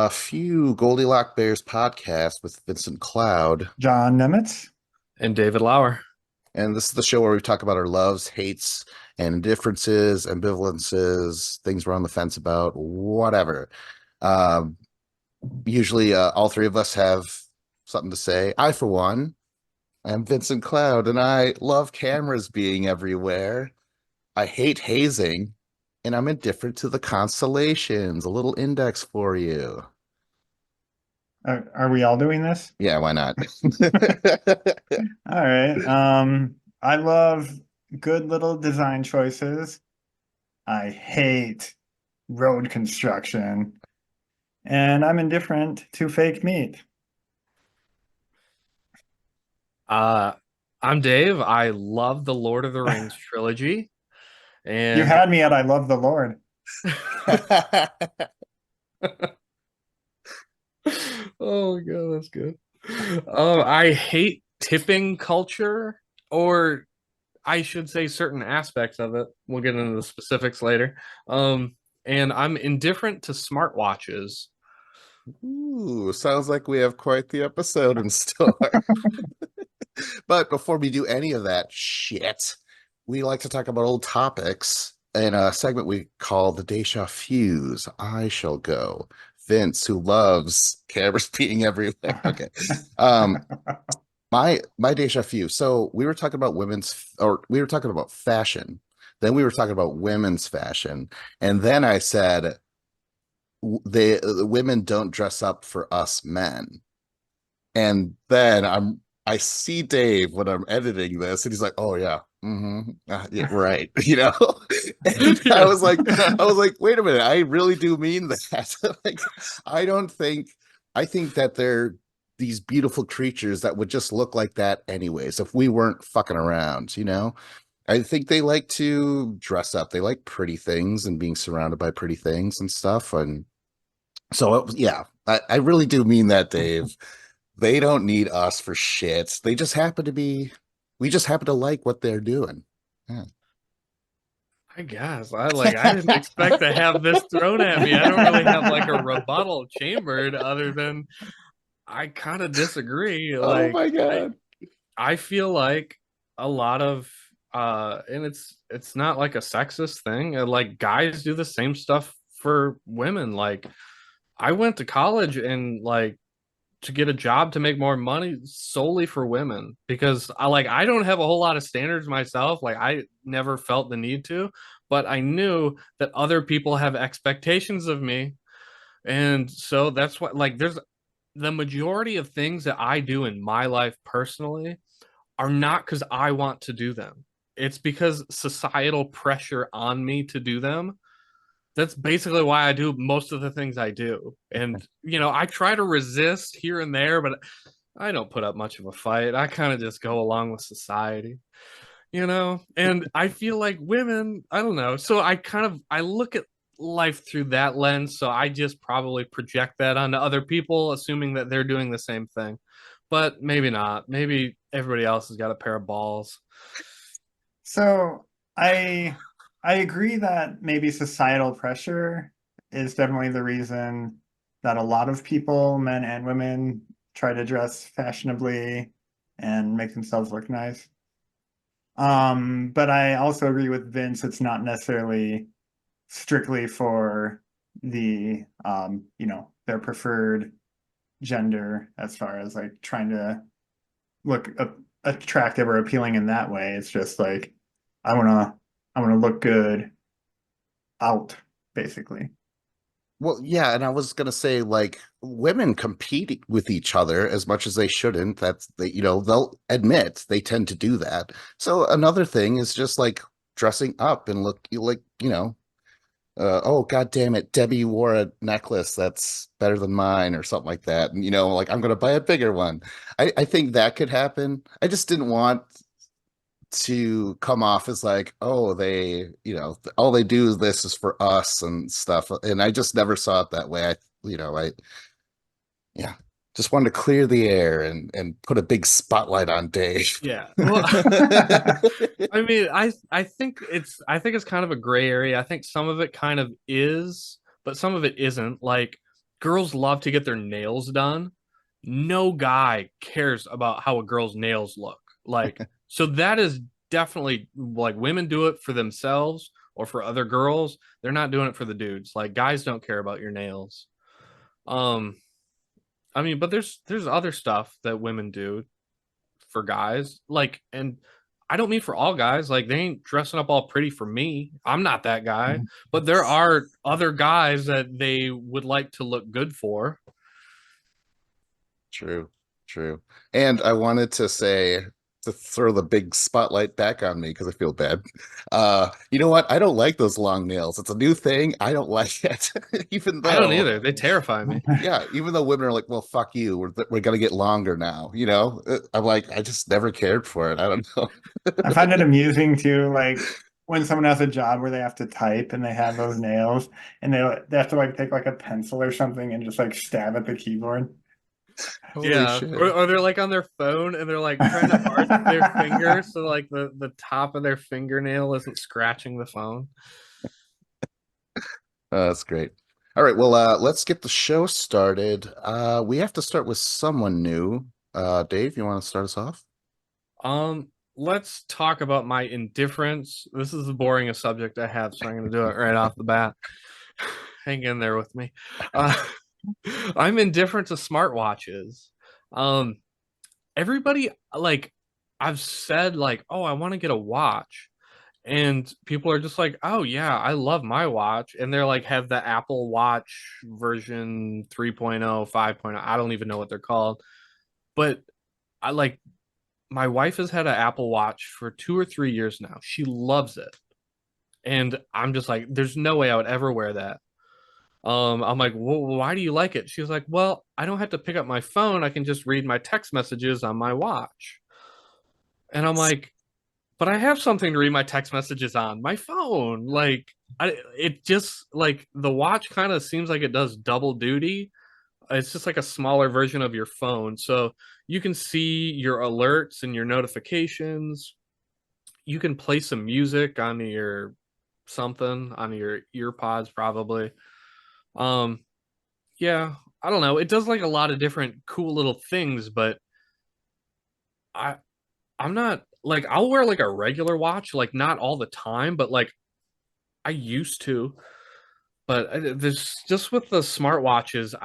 a few Goldilock Bears podcasts with Vincent Cloud. John Nemitz. And David Lauer. And this is the show where we talk about our loves, hates, and indifferences, ambivalences, things we're on the fence about, whatever. Um, Usually, all three of us have something to say. I, for one, am Vincent Cloud, and I love cameras being everywhere. I hate hazing, and I'm indifferent to the constellations. A little index for you. Are we all doing this? Yeah, why not? All right. I love good little design choices. I hate road construction, and I'm indifferent to fake meat. Uh, I'm Dave. I love the Lord of the Rings trilogy. You And had me at I love the Lord. oh my God, that's good. I hate tipping culture, or I should say certain aspects of it. We'll get into the specifics later. And I'm indifferent to smartwatches. Ooh, sounds like we have quite the episode in store. But before we do any of that shit, we like to talk about old topics in a segment we call the Deja Fuse. I shall go. Vince, who loves cameras being everywhere. Okay. Um, my deja vu. So we were talking about we were talking about fashion. Then we were talking about women's fashion, and then I said the women don't dress up for us men. And then I see Dave when I'm editing this, and he's like, "Oh yeah, yeah, right," And I Yeah. was like, "Wait a minute, I really do mean that." Like, I don't think I think that they're these beautiful creatures that would just look like that anyways if we weren't fucking around. I think they like to dress up. They like pretty things and being surrounded by pretty things and stuff. And so, yeah, I really do mean that, Dave. They don't need us for shit. We just happen to like what they're doing. Yeah. I guess I didn't expect to have this thrown at me. I don't really have like a rebuttal chambered other than I kind of disagree. Oh Like my I God. I feel like a lot of and it's not like a sexist thing. Like guys do the same stuff for women. Like I went to college and like to get a job to make more money solely for women because I don't have a whole lot of standards myself. Like I never felt the need to, but I knew that other people have expectations of me. And so that's what like there's the majority of things that I do in my life personally are not because I want to do them. It's because societal pressure on me to do them. That's basically why I do most of the things I do. And, I try to resist here and there, but I don't put up much of a fight. I kind of just go along with society. And I feel like women, I don't know. So I look at life through that lens. So I just probably project that onto other people, assuming that they're doing the same thing. But maybe not. Maybe everybody else has got a pair of balls. So I I agree that maybe societal pressure is definitely the reason that a lot of people, men and women, try to dress fashionably and make themselves look nice. But I also agree with Vince, it's not necessarily strictly for their preferred gender as far as like trying to look attractive or appealing in that way. It's just like I wanna I wanna look good out, basically. Well, yeah, and I was gonna say, like, women compete with each other as much as they shouldn't. They'll admit they tend to do that. So another thing is just like dressing up and look like, oh God damn it, Debbie wore a necklace that's better than mine or something like that. And like I'm gonna buy a bigger one. I think that could happen. I just didn't want to come off as like, oh, all they do is this is for us and stuff. And I just never saw it that way. Yeah, just wanted to clear the air and put a big spotlight on Dave. Yeah. Well, I mean, I think it's kind of a gray area. I think some of it kind of is, but some of it isn't. Like girls love to get their nails done. No guy cares about how a girl's nails look. Like, so that is definitely like women do it for themselves or for other girls. They're not doing it for the dudes. Like guys don't care about your nails. Um, I mean, but there's other stuff that women do for guys. Like, and I don't mean for all guys. Like, they ain't dressing up all pretty for me. I'm not that guy. But there are other guys that they would like to look good for. True, true. And I wanted to say to throw the big spotlight back on me because I feel bad. You know what? I don't like those long nails. It's a new thing. I don't like it. Even I don't though, either. They terrify me. yeah, even though women are like, well, fuck you. We're gonna get longer now, you know? I'm like, I just never cared for it. I don't know. I find it amusing too, like when someone has a job where they have to type and they have those nails and they have to like take like a pencil or something and just like stab at the keyboard. Holy Yeah. shit. Or they're like on their phone and they're like trying to arch their finger so like the top of their fingernail isn't scratching the phone. That's great. All right, well, let's get the show started. We have to start with someone new. Dave, you want to start us off? Let's talk about my indifference. This is the boringest subject I have, so I'm gonna do it right off the bat. Hang in there with me. Uh, I'm indifferent to smartwatches. Um, everybody like I've said like, oh, I want to get a watch. And people are just like, oh yeah, I love my watch. And they're like have the Apple Watch version 3.0, 5.0. I don't even know what they're called. But I like my wife has had an Apple Watch for 2 or 3 years now. She loves it. And I'm just like, there's no way I would ever wear that. I'm like, well, why do you like it? She's like, well, I don't have to pick up my phone. I can just read my text messages on my watch. And I'm like, but I have something to read my text messages on my phone. Like, it just like the watch kind of seems like it does double duty. It's just like a smaller version of your phone. So you can see your alerts and your notifications. You can play some music on your something on your ear pods probably. Um yeah, I don't know. It does like a lot of different cool little things, but I I'm not like I'll wear like a regular watch, like not all the time, but like I used to. But there's just with the smartwatches,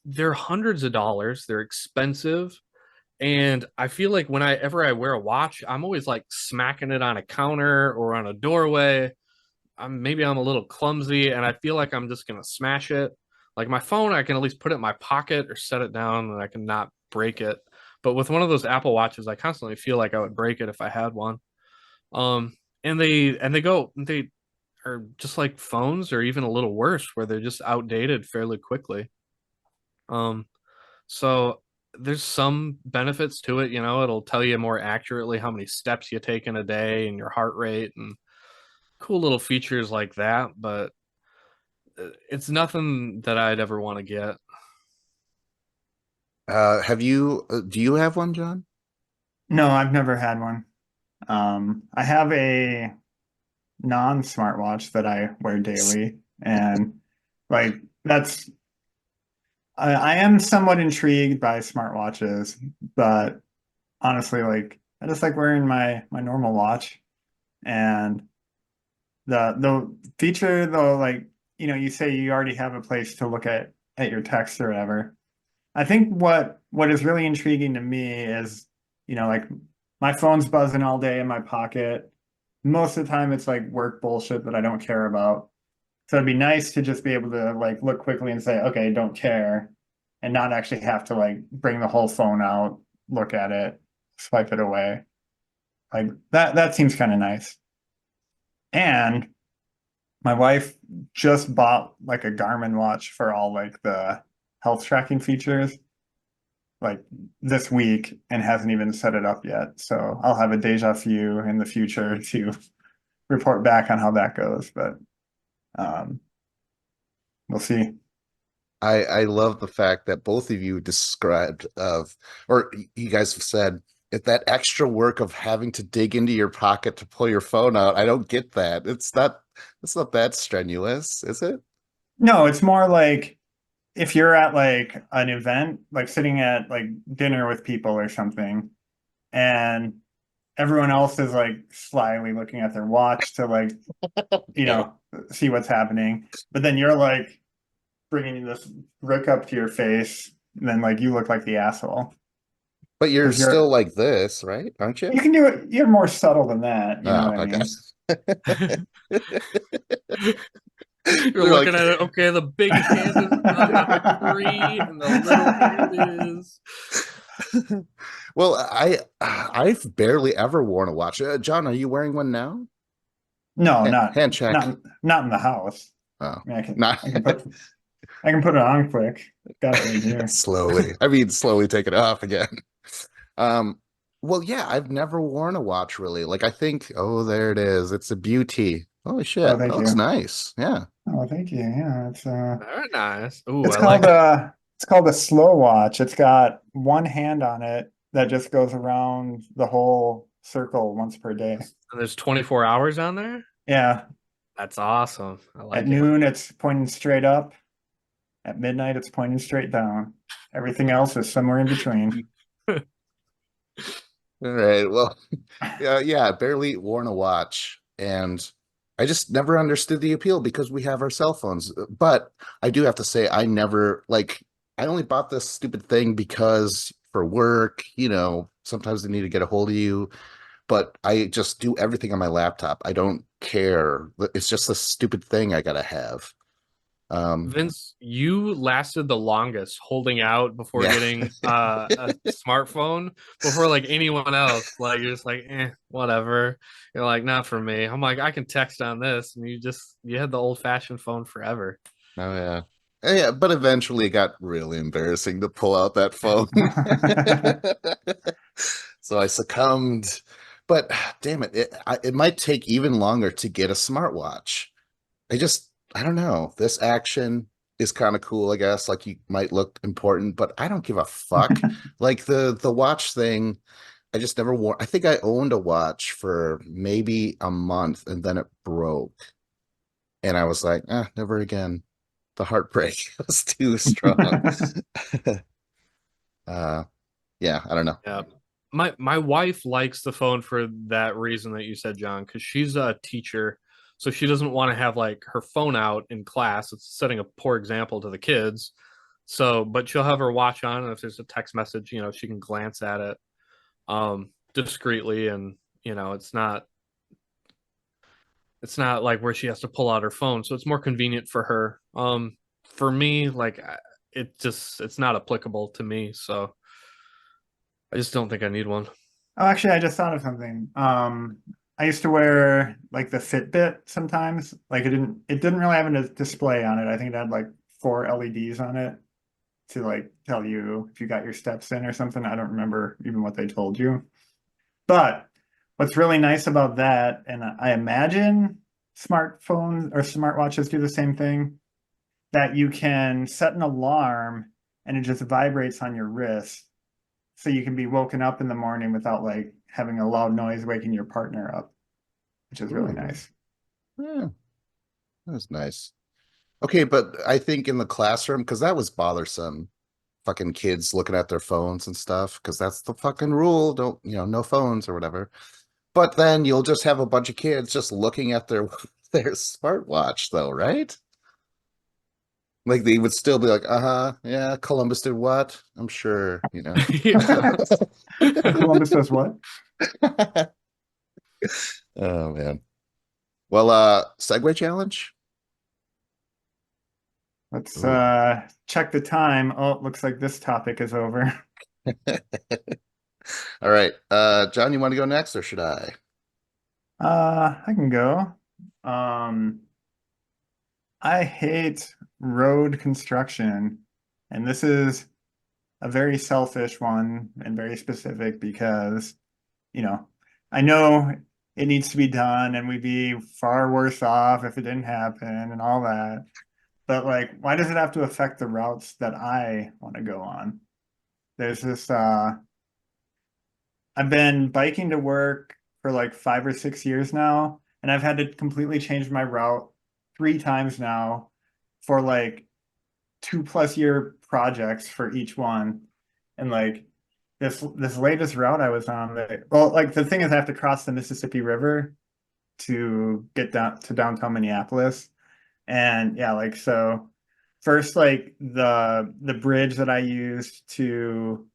they're hundreds of dollars. They're expensive. And I feel like whenever I wear a watch, I'm always like smacking it on a counter or on a doorway. Maybe I'm a little clumsy and I feel like I'm just gonna smash it. Like my phone, I can at least put it in my pocket or set it down and I can not break it. But with one of those Apple Watches, I constantly feel like I would break it if I had one. Um, and they are just like phones or even a little worse, where they're just outdated fairly quickly. Um, so there's some benefits to it, it'll tell you more accurately how many steps you take in a day and your heart rate and cool little features like that, but it's nothing that I'd ever want to get. Do you have one, John? No, I've never had one. I have a non-smartwatch that I wear daily, and like that's I am somewhat intrigued by smartwatches, but honestly, like I just like wearing my normal watch, and the feature though, like you say you already have a place to look at your text or whatever. I think what is really intriguing to me is, like my phone's buzzing all day in my pocket. Most of the time it's like work bullshit that I don't care about. So it'd be nice to just be able to like look quickly and say, okay, don't care, and not actually have to like bring the whole phone out, look at it, swipe it away. Like that seems kind of nice. And my wife just bought like a Garmin watch for all like the health tracking features like this week and hasn't even set it up yet. So I'll have a deja vu in the future to report back on how that goes. But um, we'll see. I love the fact that both of you described or you guys have said if that extra work of having to dig into your pocket to pull your phone out. I don't get that. It's not that strenuous, is it? No, it's more like if you're at like an event, like sitting at like dinner with people or something, and everyone else is like slyly looking at their watch to like, you Okay. know, see what's happening, but then you're like bringing this brick up to your face, and then like you look like the asshole But you're because still you're like this, right? Aren't you? you can do it. You're more subtle than that. You know Oh, what I okay. mean? You're They're looking like, at it. Okay, the big hand is on number 3, and the little hand is. well, I've barely ever worn a watch. John, are you wearing one now? No, Hand check. not in the house. Oh, I mean, not I can put it on quick. Got it right here. slowly. I mean, slowly take it off again. Um, well, yeah, I've never worn a watch really. Like, I think, oh, there it is. It's a beauty. Holy Oh, shit, that thank looks you. nice. Yeah. Oh, thank you. Yeah, Very nice. Ooh, I like it. it's called a slow watch. It's got one hand on it that just goes around the whole circle once per day. And there's 24 hours on there. Yeah, That's awesome. I at like it. noon it's pointing straight up. At midnight it's pointing straight down. Everything else is somewhere in between. All right. Well, yeah, barely worn a watch, and I just never understood the appeal because we have our cell phones. But I do have to say, I never like. I only bought this stupid thing because for work, sometimes they need to get a hold of you. But I just do everything on my laptop. I don't care. It's just a stupid thing I gotta have. Um, Vince, you lasted the longest holding out before yeah. getting a smartphone before like anyone else. Like you're just like, whatever. You're like, not for me. I'm like, I can text on this, and you had the old fashioned phone forever. Oh yeah. Yeah, but eventually it got really embarrassing to pull out that phone. So I succumbed. But damn it, it might take even longer to get a smartwatch. I don't know. This action is kind of cool, I guess. Like you might look important, but I don't give a fuck. Like the watch thing, I just never wore. I think I owned a watch for maybe a month and then it broke. And I was like, never again. The heartbreak was too strong. uh yeah, I don't know. Yeah. My wife likes the phone for that reason that you said, John, because she's a teacher, so she doesn't want to have like her phone out in class. It's setting a poor example to the kids. So, but she'll have her watch on, and if there's a text message, she can glance at it discreetly, and it's not like where she has to pull out her phone, so it's more convenient for her. For me, like it's not applicable to me, so I just don't think I need one. Oh, actually, I just thought of something. I used to wear like the Fitbit sometimes. Like it didn't really have a display on it. I think it had like four LEDs on it to like tell you if you got your steps in or something. I don't remember even what they told you. But what's really nice about that, and I imagine smartphones or smartwatches do the same thing, that you can set an alarm and it just vibrates on your wrist. So you can be woken up in the morning without like having a loud noise waking your partner up, which is really Ooh, nice. yeah, that was nice. Okay, but I think in the classroom, because that was bothersome, fucking kids looking at their phones and stuff, because that's the fucking rule. Don't, no phones or whatever. But then you'll just have a bunch of kids just looking at their their smartwatch though, right? Like they would still be like, uh-huh, yeah, Columbus did what? I'm sure, Yeah. Columbus does what? Oh man. Well, segue challenge. Let's Ooh. check the time. Oh, it looks like this topic is over. All right. John, you want to go next or should I? I can go. Um, I hate road construction, and this is a very selfish one and very specific because, you know, I know it needs to be done and we'd be far worse off if it didn't happen and all that. But like, why does it have to affect the routes that I want to go on? There's this I've been biking to work for like 5 or 6 years now, and I've had to completely change my route 3 times now for like 2+ year projects for each one. And like this latest route I was on, well, like the thing is I have to cross the Mississippi River to get down to downtown Minneapolis. And yeah, like so first like the bridge that I used to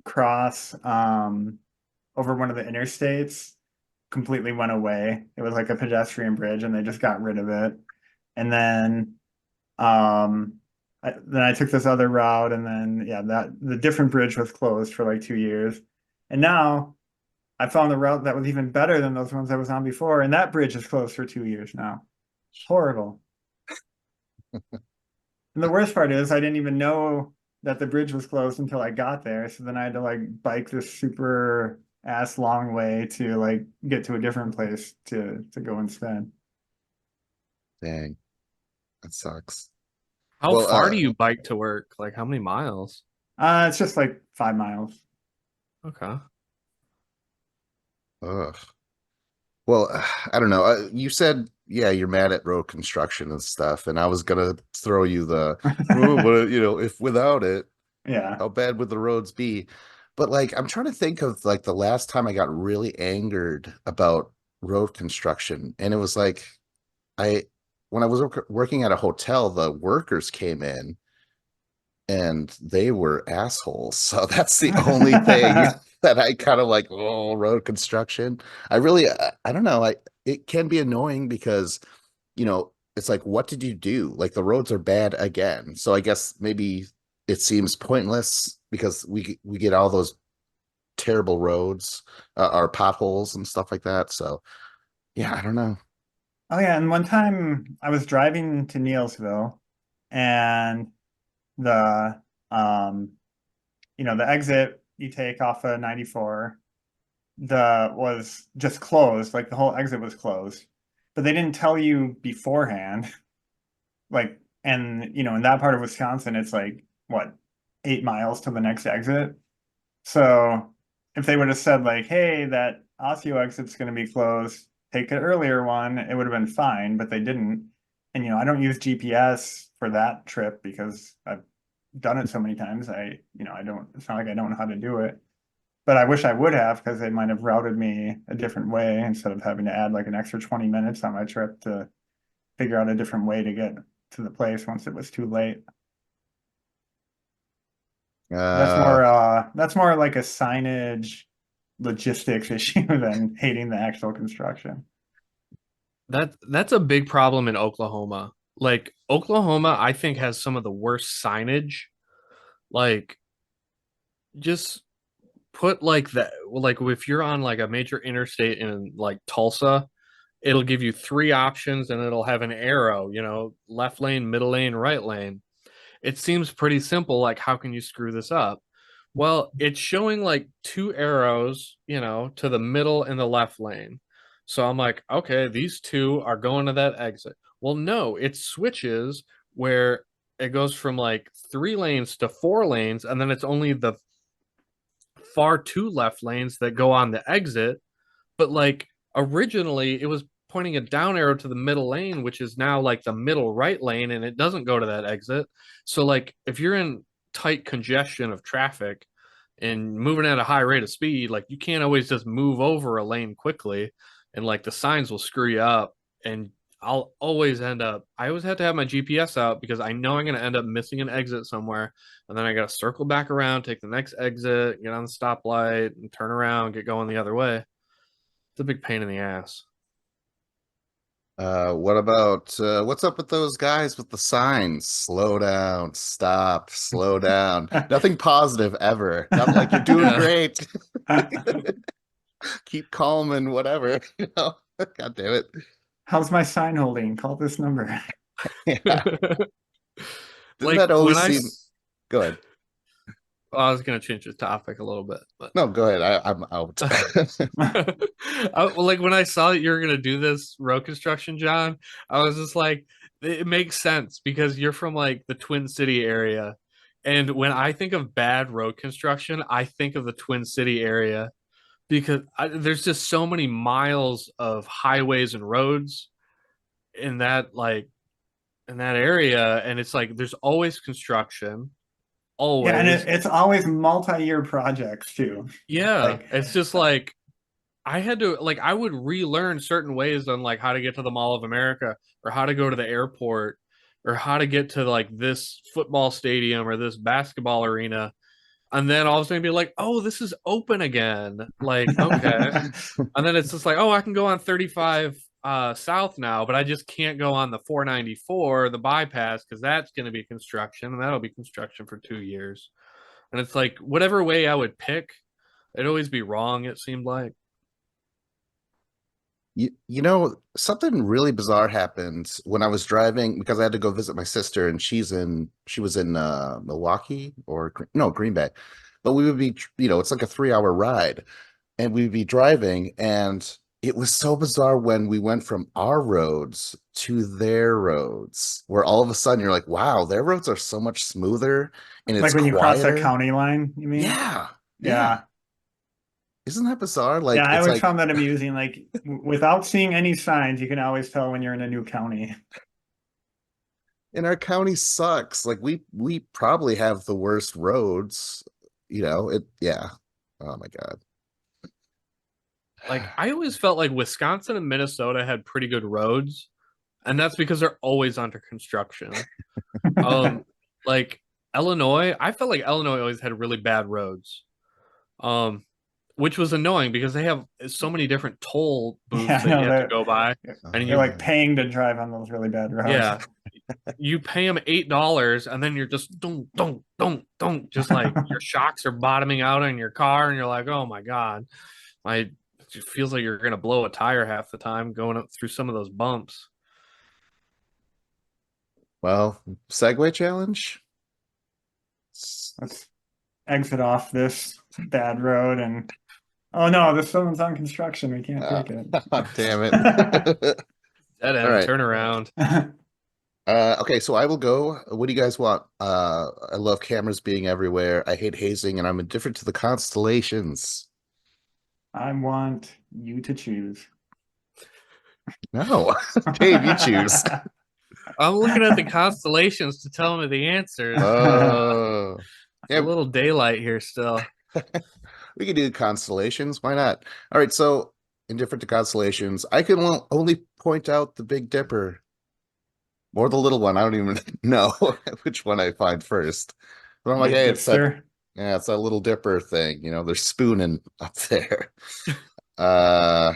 cross over one of the interstates completely went away. It was like a pedestrian bridge and they just got rid of it. And then I took this other route, and then yeah, that the different bridge was closed for like 2 years. And now I found the route that was even better than those ones I was on before, and that bridge is closed for 2 years now. Horrible. And the worst part is I didn't even know that the bridge was closed until I got there. So then I had to like bike this super ass long way to like get to a different place to go instead. Dang, that sucks. How Well, far do you bike to work? Like how many miles? It's just like 5 miles. Okay. ugh. Well, I don't know. You said, yeah, you're mad at road construction and stuff, and I was gonna throw you the, oh, but if without it, Yeah. how bad would the roads be? But like, I'm trying to think of like the last time I got really angered about road construction, and it was like I, when I was working at a hotel, the workers came in and they were assholes. So that's the only thing that I kind of like, oh, road construction. I really, I don't know. It can be annoying because, it's like, what did you do? Like the roads are bad again. So I guess maybe it seems pointless because we get all those terrible roads, our potholes and stuff like that. So yeah, I don't know. Oh yeah, and one time I was driving to Neilsville and the the exit you take off of 94 the was just closed, like the whole exit was closed. But they didn't tell you beforehand. Like and in that part of Wisconsin it's like what 8 miles to the next exit. So if they would have said like, hey, that Osseo exit's going to be closed, take an earlier one, it would have been fine, but they didn't. And I don't use GPS for that trip because I've done it so many times. I don't, it's not like I don't know how to do it. But I wish I would have because they might have routed me a different way instead of having to add like an extra 20 minutes on my trip to figure out a different way to get to the place once it was too late. Uh, That's more like a signage logistics issue than hating the actual construction. That's a big problem in Oklahoma. Like Oklahoma, I think has some of the worst signage. Like just put like that like if you're on like a major interstate in like Tulsa, it'll give you three options and it'll have an arrow, left lane, middle lane, right lane. It seems pretty simple. Like, how can you screw this up? Well, it's showing like two arrows, to the middle and the left lane. So I'm like, okay, these two are going to that exit. Well, no, it switches where it goes from like 3 lanes to 4 lanes, and then it's only the far two left lanes that go on the exit. But like originally, it was pointing a down arrow to the middle lane, which is now like the middle right lane, and it doesn't go to that exit. So like if you're in tight congestion of traffic and moving at a high rate of speed, like you can't always just move over a lane quickly, and like the signs will screw you up. And I always have to have my GPS out because I know I'm going to end up missing an exit somewhere. And then I got to circle back around, take the next exit, get on the stoplight, and turn around, get going the other way. It's a big pain in the ass. what about what's up with those guys with the signs? Slow down, stop, slow down. Nothing positive ever. Not like you're doing Yeah. great. Keep calm and whatever, God damn it. How's my sign holding? Call this number. Yeah. Doesn't Like that when always seem go ahead. I was gonna change the topic a little bit, but No, go ahead. I'm out. like when I saw that you were gonna do this road construction, John, I was just like, it makes sense because you're from like the Twin City area, and when I think of bad road construction, I think of the Twin City area because there's just so many miles of highways and roads in that like in that area, and it's like there's always construction, Yeah, and always. it's always multi-year projects too. Yeah, Like, it's just like I had to like I would relearn certain ways on like how to get to the Mall of America or how to go to the airport or how to get to like this football stadium or this basketball arena. And then all of a sudden be like, oh, this is open again. Like, okay. And then it's just like, oh, I can go on 35 south now, but I just can't go on the 494, the bypass, because that's going to be construction, and that'll be construction for 2 years. And it's like whatever way I would pick, it'd always be wrong, it seemed like. You know, something really bizarre happened when I was driving because I had to go visit my sister and she was in Milwaukee or no, Green Bay. But we would be, it's like a 3 hour ride and we'd be driving and it was so bizarre when we went from our roads to their roads where all of a sudden you're like, wow, their roads are so much smoother and it's like when you cross that quieter. county line, you mean? Yeah. Yeah. Yeah. Isn't that bizarre? Yeah, Like I it's always like found that amusing. Like without seeing any signs, you can always tell when you're in a new county. and our county sucks. Like we probably have the worst roads. Yeah. Oh my God. Like, I always felt like Wisconsin and Minnesota had pretty good roads, and that's because they're always under construction. Um, like Illinois, I felt like Illinois always had really bad roads. Um, which was annoying because they have so many different toll Yeah, booths I that you know have to go by, and they're you, like paying to drive on those really bad roads. yeah, you pay them $8, and then you're just don't, just like your shocks are bottoming out in your car, and you're like, oh my God, my it feels like you're gonna blow a tire half the time going up through some of those bumps. Well, Segway challenge. Let's exit off this bad road and oh no, this one's on construction. We can't Ah, take it. damn it. Dead All end, right. turn around. Okay, so I will go. What do you guys want? I love cameras being everywhere. I hate hazing, and I'm indifferent to the constellations. I want you to choose. No, Dave, you choose. I'm looking at the constellations to tell me the answers. Oh, A yeah, little daylight here still. we could do constellations. Why not? All right, so indifferent to constellations. I can only point out the Big Dipper or the little one. I don't even know which one I find first. But I'm like, Big hey, dipster. it's that little dipper thing. They're spooning up there. Uh,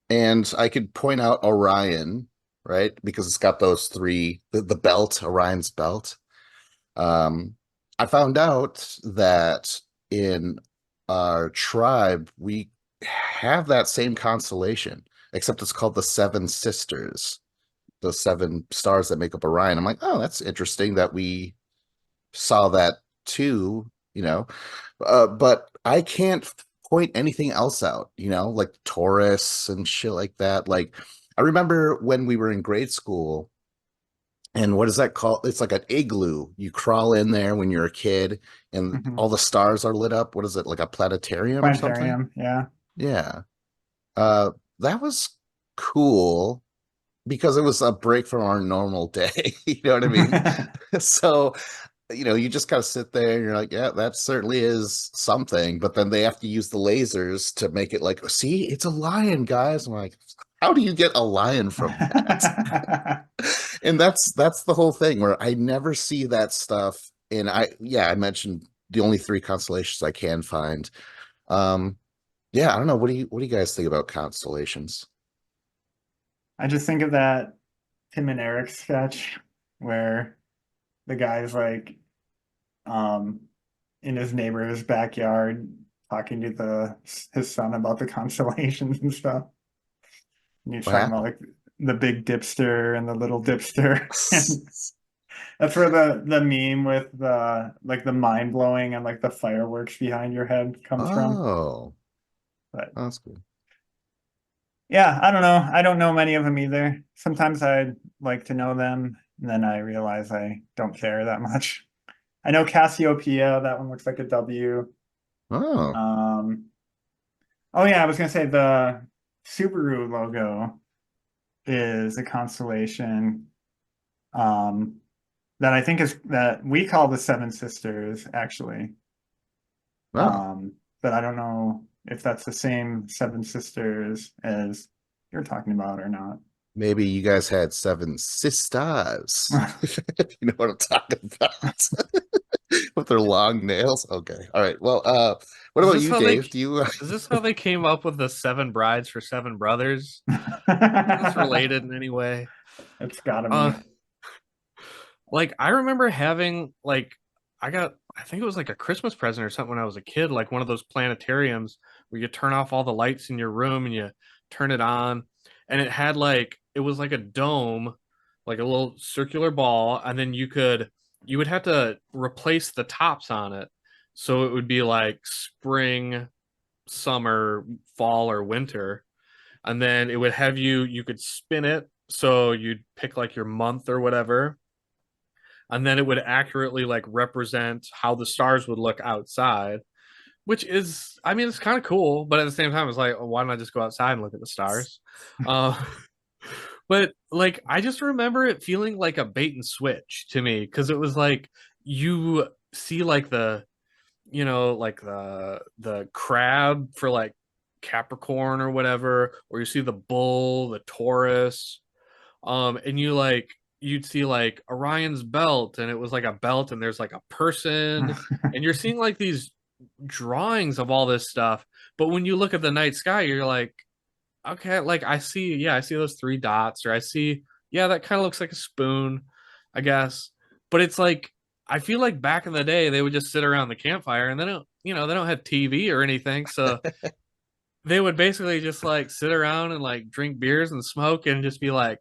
and I could point out Orion, right? Because it's got those three, the belt, Orion's belt. I found out that in our tribe, we have that same constellation, except it's called the Seven Sisters, the seven stars that make up Orion. I'm like, oh, that's interesting that we saw that too, but I can't point anything else out, like Taurus and shit like that. Like, I remember when we were in grade school, and what is that called? It's like an igloo. You crawl in there when you're a kid, and Mhm. all the stars are lit up. What is it, like a planetarium or something? Planetarium. Yeah. Yeah. Uh, that was cool because it was a break from our normal day. You know what I mean? So you just kind of sit there and you're like, yeah, that certainly is something. But then they have to use the lasers to make it like, see, it's a lion, guys. I'm like, how do you get a lion from that? And that's the whole thing where I never see that stuff. And I mentioned the only three constellations I can find. Um, yeah, I don't know. What do you guys think about constellations? I just think of that Tim and Eric sketch where the guy's like um in his neighbor's backyard talking to his son about the constellations and stuff. And he's What talking about happened? like the big dipster and the little dipster. And that's where the meme with the like the mind blowing and like the fireworks behind your head comes from. Oh, But that's cool. yeah, I don't know. I don't know many of them either. Sometimes I'd like to know them, and then I realize I don't care that much. I know Cassiopeia, that one looks like a W. Oh, Um, oh yeah, I was gonna say the Subaru logo is a constellation. that I think is that we call the Seven Sisters actually. Oh, But I don't know if that's the same Seven Sisters as you're talking about or not. maybe you guys had seven sisters. You know what I'm talking about? With their long nails. Okay. All right. Well, what Is about this you, how they Dave? Do you is this how they came up with the seven brides for seven brothers? Is this related in any way? It's gotta Uh be. like I remember having like I think it was like a Christmas present or something when I was a kid, like one of those planetariums where you turn off all the lights in your room and you turn it on, and it had like it was like a dome, like a little circular ball, and then you would have to replace the tops on it. So it would be like spring, summer, fall, or winter. And then it would have you could spin it. So you'd pick like your month or whatever, and then it would accurately like represent how the stars would look outside, which is, I mean, it's kind of cool, but at the same time it's like, oh, why don't I just go outside and look at the stars? uh but like I just remember it feeling like a bait and switch to me, because it was like you see like like the crab for like Capricorn or whatever, or you see the bull, the Taurus, and you'd see like Orion's belt, and it was like a belt, and there's like a person, and you're seeing like these drawings of all this stuff. But when you look at the night sky, you're like, okay, like I see those three dots, or I see, yeah, that kind of looks like a spoon, I guess. But it's like I feel like back in the day they would just sit around the campfire, and they don't have TV or anything, so they would basically just like sit around and like drink beers and smoke and just be like,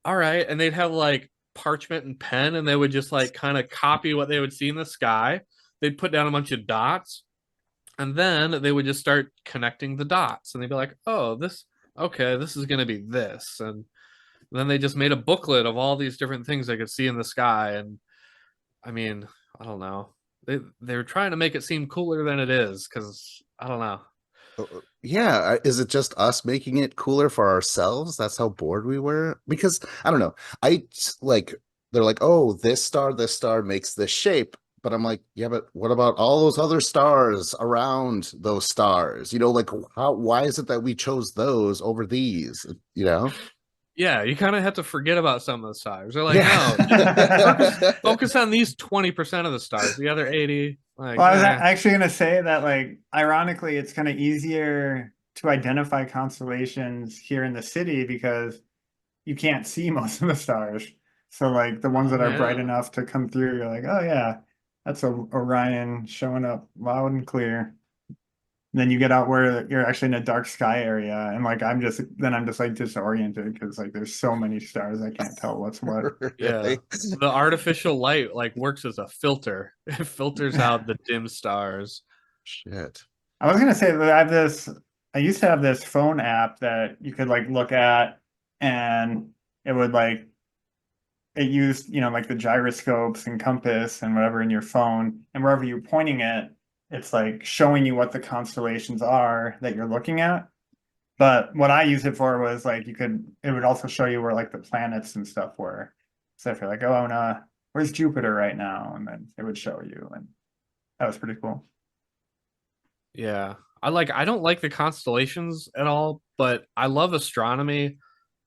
all right. And they'd have like parchment and pen, and they would just like kind of copy what they would see in the sky. They'd put down a bunch of dots, and then they would just start connecting the dots, and they'd be like, oh, okay, this is going to be this. And then they just made a booklet of all these different things they could see in the sky. And I mean, I don't know. They're trying to make it seem cooler than it is, because I don't know. Yeah, is it just us making it cooler for ourselves? That's how bored we were. Because I don't know. Like they're like, "Oh, this star makes this shape." But I'm like, "Yeah, but what about all those other stars around those stars? Like why is it that we chose those over these, you know?" Yeah, you kind of have to forget about some of the stars. They're like, Yeah. no, just focus on these 20% of the stars. The other 80, like, Well, I was eh. actually going to say that, like, ironically, it's kind of easier to identify constellations here in the city because you can't see most of the stars. So, like, the ones Oh that are bright yeah. enough to come through, you're like, oh, yeah, that's Orion showing up loud and clear. And then you get out where you're actually in a dark sky area, and like, I'm just like disoriented because, like, there's so many stars, I can't tell what's what. Yeah. Really? The artificial light like works as a filter. It filters out the dim stars. Shit. I was gonna say that I used to have this phone app that you could like look at, and it would like it used, like the gyroscopes and compass and whatever in your phone, and wherever you're pointing it, it's like showing you what the constellations are that you're looking at. But what I used it for was like it would also show you where like the planets and stuff were. So if you're like, oh no, where's Jupiter right now? And then it would show you, and that was pretty cool. Yeah. I don't like the constellations at all, but I love astronomy,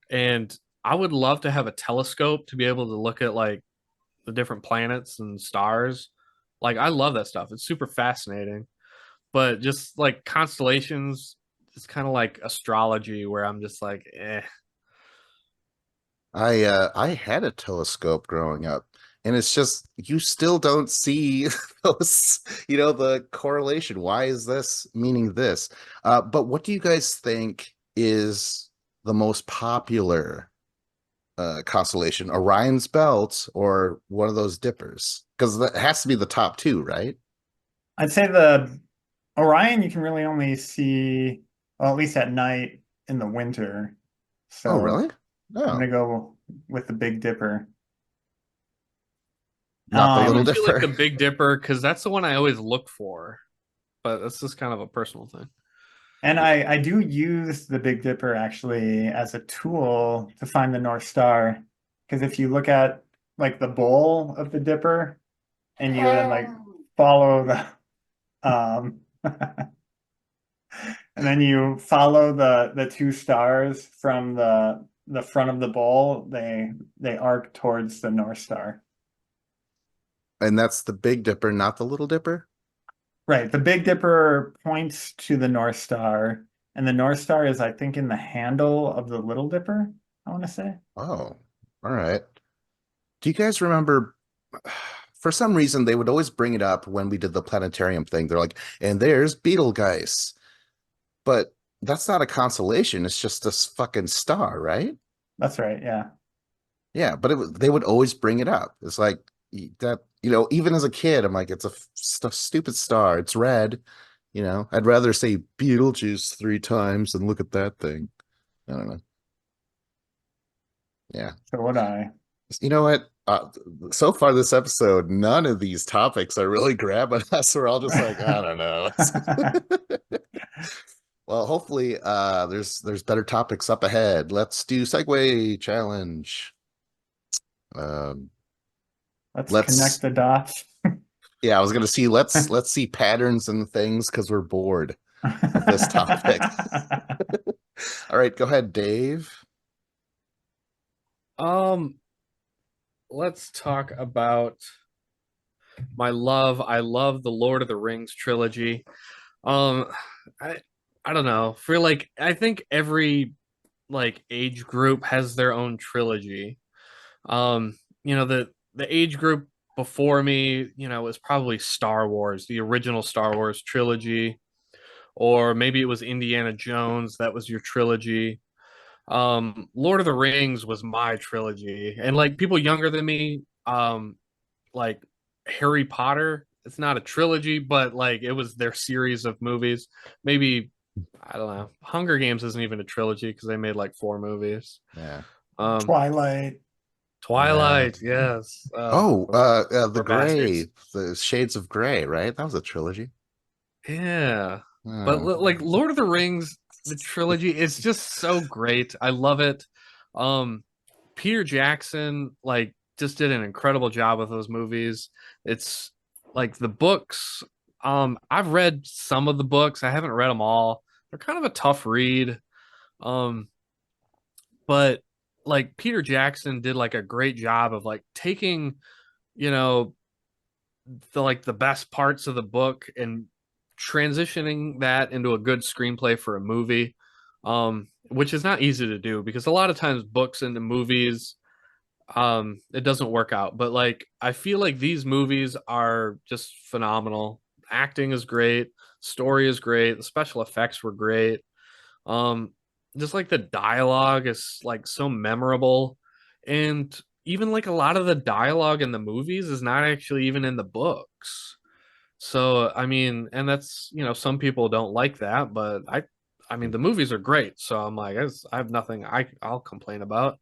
and I would love to have a telescope to be able to look at like the different planets and stars. Like I love that stuff. It's super fascinating. But just like constellations, it's kind of like astrology where I'm just like, eh. I had a telescope growing up, and it's just you still don't see those, the correlation. Why is this meaning this? But what do you guys think is the most popular constellation? Orion's Belt or one of those dippers? Because that has to be the top two, right? I'd say the Orion you can really only see, well, at least at night in the winter. Oh, So really? I'm No, gonna go with the Big Dipper. not the I Little would Um, do like Dipper. the Big Dipper because that's the one I always look for. But that's just kind of a personal thing. and I do use the Big Dipper actually as a tool to find the North Star. Because if you look at like the bowl of the dipper, and you then like follow the and then you follow the two stars from the front of the bowl. They arc towards the North Star. And that's the Big Dipper, not the Little Dipper? Right. The Big Dipper points to the North Star, and the North Star is, I think, in the handle of the Little Dipper, I want to say. Oh, all right. Do you guys remember? For some reason, they would always bring it up when we did the planetarium thing. They're like, and there's Betelgeuse. But that's not a constellation. It's just this fucking star, right? That's right. Yeah. Yeah, but they would always bring it up. It's like that, even as a kid, I'm like, it's a stupid star. It's red. I'd rather say Beetlejuice 3 times than look at that thing. I don't know. Yeah. So would I. You know what? So far this episode, none of these topics are really grabbing us. We're all just like, I don't know. Well, hopefully, there's better topics up ahead. Let's do segue challenge. Um, Let's let's connect the dots. Yeah, I was gonna see let's see patterns and things because we're bored of this topic. All right, go ahead, Dave. Um, let's talk about my love. I love the Lord of the Rings trilogy. Um, I I don't know. For like, I think every like age group has their own trilogy. The age group before me, was probably Star Wars, the original Star Wars trilogy, or maybe it was Indiana Jones, that was your trilogy. Lord of the Rings was my trilogy. And like people younger than me, like Harry Potter, it's not a trilogy, but like it was their series of movies. Maybe I don't know. Hunger Games isn't even a trilogy because they made like 4 movies. Yeah. Um, Twilight. Twilight, yes. Oh, the We're Gray, bastards. the Shades of Gray, right? That was a trilogy. Yeah. But Oh, like Lord of the Rings, the trilogy is just so great. I love it. Um, Peter Jackson like just did an incredible job with those movies. It's like the books. I've read some of the books. I haven't read them all. They're kind of a tough read. Um, but like Peter Jackson did like a great job of like taking, you know, the best parts of the book and transitioning that into a good screenplay for a movie, which is not easy to do because a lot of times books into movies, it doesn't work out. But like I feel like these movies are just phenomenal. Acting is great, story is great, the special effects were great. um just like the dialogue is like so memorable, and even like a lot of the dialogue in the movies is not actually even in the books. So I mean, and that's, some people don't like that, but I mean the movies are great, so I'm like I have nothing I'll complain about.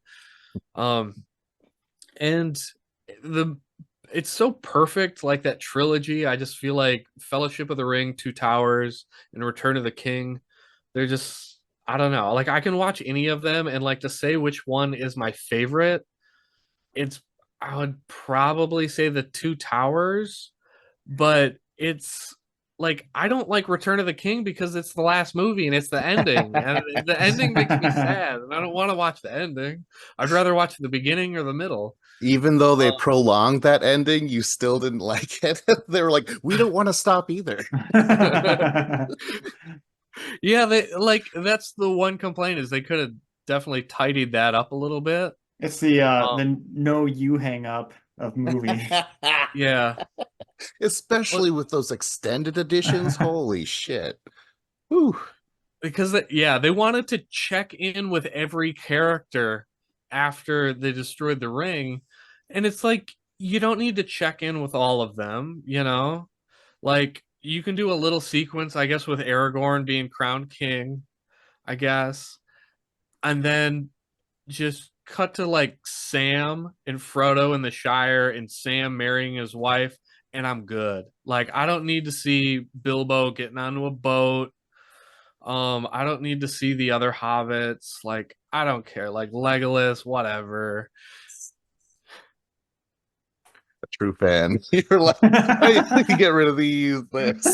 um and the it's so perfect, like that trilogy. I just feel like Fellowship of the Ring, Two Towers, and Return of the King, they're just, I don't know, like I can watch any of them, and like to say which one is my favorite, it's I would probably say the Two Towers, but it's like I don't like Return of the King because it's the last movie and it's the ending, and the ending makes me sad, and I don't want to watch the ending. I'd rather watch the beginning or the middle. even though they Uh, prolonged that ending, you still didn't like it. They were like, we don't want to stop either. yeah, they like that's the one complaint is they could have definitely tidied that up a little bit. It's Um, the no you hang up of movie. yeah, Especially Well, with those extended editions. Holy shit. Whew. because yeah, they wanted to check in with every character after they destroyed the ring, and it's like you don't need to check in with all of them, like you can do a little sequence, I guess, with Aragorn being crowned king, I guess, and then just cut to like Sam and Frodo in the Shire and Sam marrying his wife, and I'm good. Like I don't need to see Bilbo getting onto a boat. I don't need to see the other hobbits. Like I don't care. Like Legolas, whatever. true fan. You're like, oh, you can get rid of this.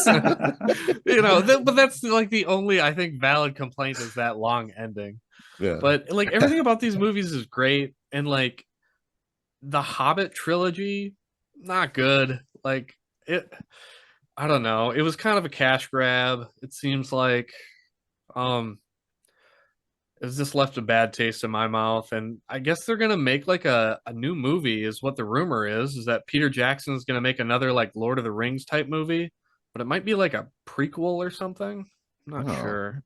But that's like the only I think valid complaint is that long ending. Yeah. But like everything about these movies is great, and like the Hobbit trilogy, not good. Like it, I don't know. It was kind of a cash grab. It seems like, um, it's just left a bad taste in my mouth. And I guess they're gonna make like a new movie, is what the rumor is that Peter Jackson is gonna make another like Lord of the Rings type movie, but it might be like a prequel or something. I'm not Oh, sure.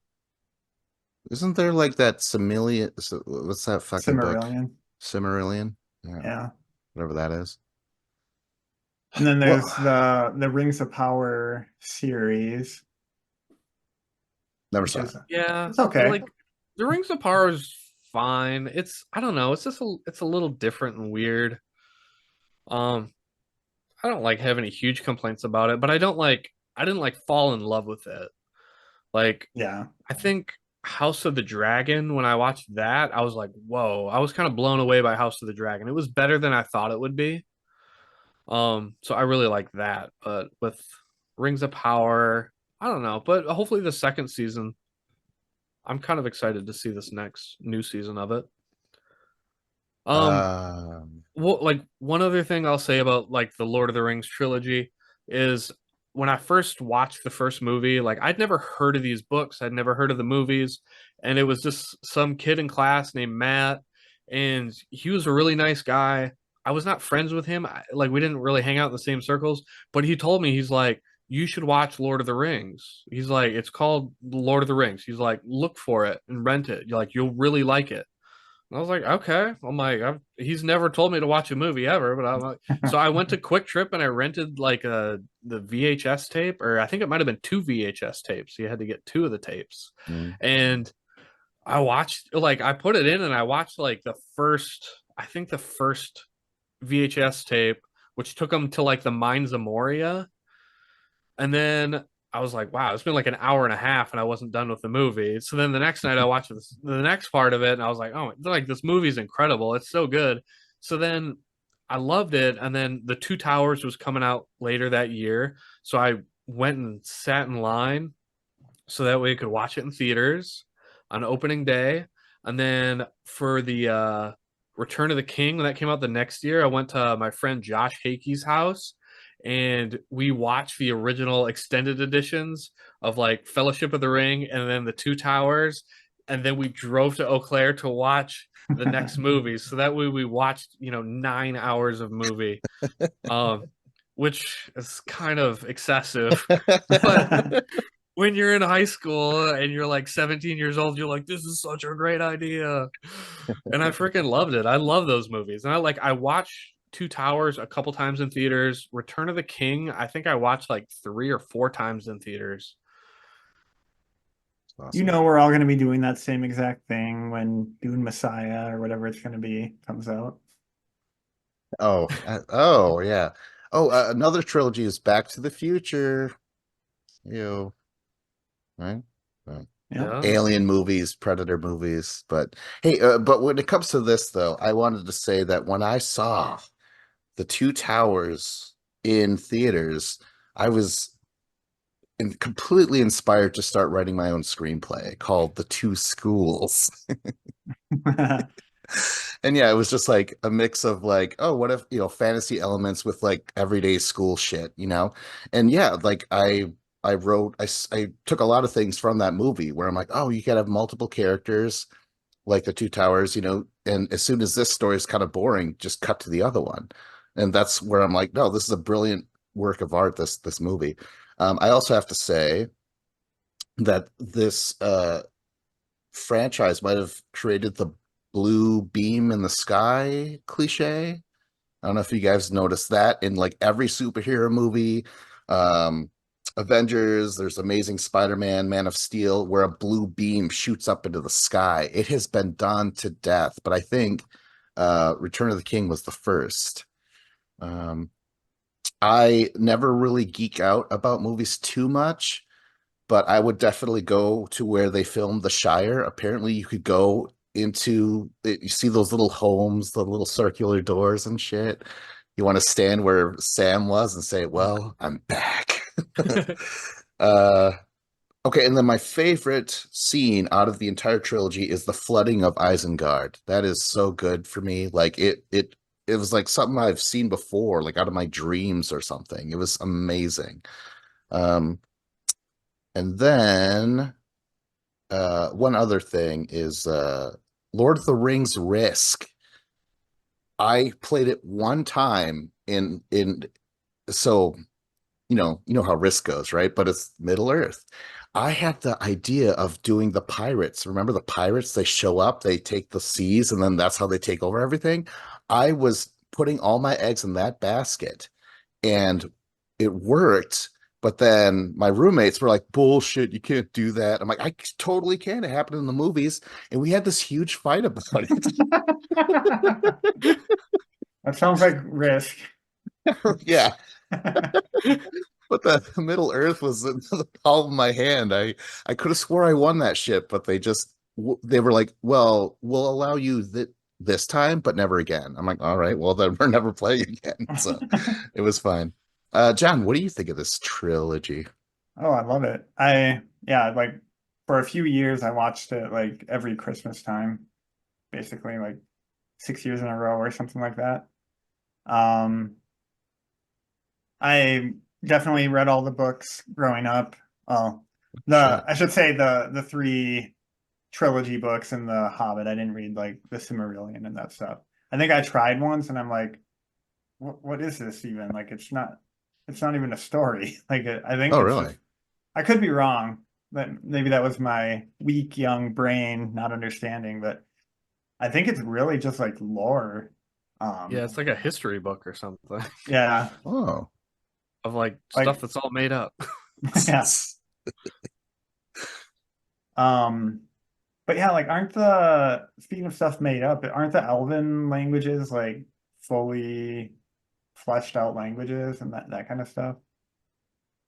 isn't there like that Similian? What's that fucking book? Cimmerillion. Cimmerillion? Yeah, Yeah. whatever that is. And then Well, there's the Rings of Power series, never which saw is it. Yeah, it's okay. like the Rings of Power is fine. I don't know. It's a little different and weird. Um, I don't like have any huge complaints about it, but I didn't like fall in love with it. Like Yeah. I think House of the Dragon, when I watched that, I was like, whoa, I was kind of blown away by House of the Dragon. It was better than I thought it would be. So I really like that. But with Rings of Power, I don't know. But hopefully the second season, I'm kind of excited to see this next new season of it. Um, Um, Well, like one other thing I'll say about like the Lord of the Rings trilogy is when I first watched the first movie, like I'd never heard of these books, I'd never heard of the movies, and it was just some kid in class named Matt, and he was a really nice guy. I was not friends with him, like we didn't really hang out in the same circles, but he told me he's like, you should watch Lord of the Rings. He's like, it's called Lord of the Rings. He's like, look for it and rent it. You're like, you'll really like it. I was like, okay. I'm like, he's never told me to watch a movie ever, but I'm like, so I went to Quick Trip and I rented like the VHS tape, or I think it might have been two VHS tapes. You had to get two of the tapes, mm. and I watched like I put it in and I watched like I think the first VHS tape, which took them to like the Mines of Moria, and then I was like, wow, it's been like an hour and a half and I wasn't done with the movie. So then the next night I watched the next part of it and I was like, oh, like this movie's incredible. It's so good. So then I loved it. And then The Two Towers was coming out later that year. So I went and sat in line so that way I could watch it in theaters on opening day. And then for the Return of the King, when that came out the next year, I went to my friend Josh Hakey's house and we watched the original extended editions of like Fellowship of the Ring and then the Two Towers. And then we drove to Eau Claire to watch the next movie. So that way we watched, 9 hours of movie, um, which is kind of excessive. But when you're in high school and you're like 17 years old, you're like, this is such a great idea. And I freaking loved it. I love those movies. And I watched Two Towers a couple times in theaters. Return of the King, I think I watched like 3 or 4 times in theaters. You Awesome. know we're all going to be doing that same exact thing when Dune Messiah or whatever it's going to be comes out. Oh, yeah. Oh, another trilogy is Back to the Future. You right? Yeah. Yeah. Alien movies, Predator movies. But hey, but when it comes to this, though, I wanted to say that when I saw The Two Towers in theaters, I was completely inspired to start writing my own screenplay called The Two Schools. And yeah, it was just like a mix of like, oh, what if, fantasy elements with like everyday school shit, And yeah, like I wrote I took a lot of things from that movie where I'm like, oh, you can have multiple characters like the Two Towers, and as soon as this story is kind of boring, just cut to the other one. And that's where I'm like, no, this is a brilliant work of art, this movie. I also have to say that this franchise might have created the blue beam in the sky cliche. I don't know if you guys noticed that in like every superhero movie, um, Avengers, there's Amazing Spider-Man, Man of Steel, where a blue beam shoots up into the sky. It has been done to death, but I think Return of the King was the first. Um, I never really geek out about movies too much, but I would definitely go to where they filmed The Shire. Apparently, you could go into it, you see those little homes, the little circular doors and shit. You want to stand where Sam was and say, "Well, I'm back." uh, okay, and then my favorite scene out of the entire trilogy is the flooding of Isengard. That is so good for me. Like it was like something I've seen before, like out of my dreams or something. It was amazing. Um, and then one other thing is Lord of the Rings Risk. I played it one time in so you know how Risk goes, right? But it's Middle Earth. I had the idea of doing the pirates. Remember the pirates? They show up, they take the seas, and then that's how they take over everything. I was putting all my eggs in that basket, and it worked. But then my roommates were like, "Bullshit, you can't do that." I'm like, "I totally can. It happened in the movies." And we had this huge fight about it. That sounds like Risk. Yeah. But the Middle Earth was in the palm of my hand. I could have swore I won that ship, but they were like, "Well, we'll allow you this time, but never again." I'm like, "All right, well then we're never playing again." So it was fine. John, what do you think of this trilogy? Oh, I love it. Yeah, like for a few years I watched it like every Christmas time, basically like 6 years in a row or something like that. Um, I definitely read all the books growing up. Oh, Shit. I should say the three trilogy books and the Hobbit. I didn't read like the Silmarillion and that stuff. I think I tried once and I'm like, what is this even? Like it's not even a story. Like I think Oh, it's just really? I could be wrong. That maybe that was my weak young brain not understanding, but I think it's really just like lore. Yeah, Um, it's like a history book or something yeah, Oh. of like like stuff that's all made up. yeah. Um, but yeah, like aren't the speaking of stuff made up, aren't the Elven languages like fully fleshed out languages and that kind of stuff?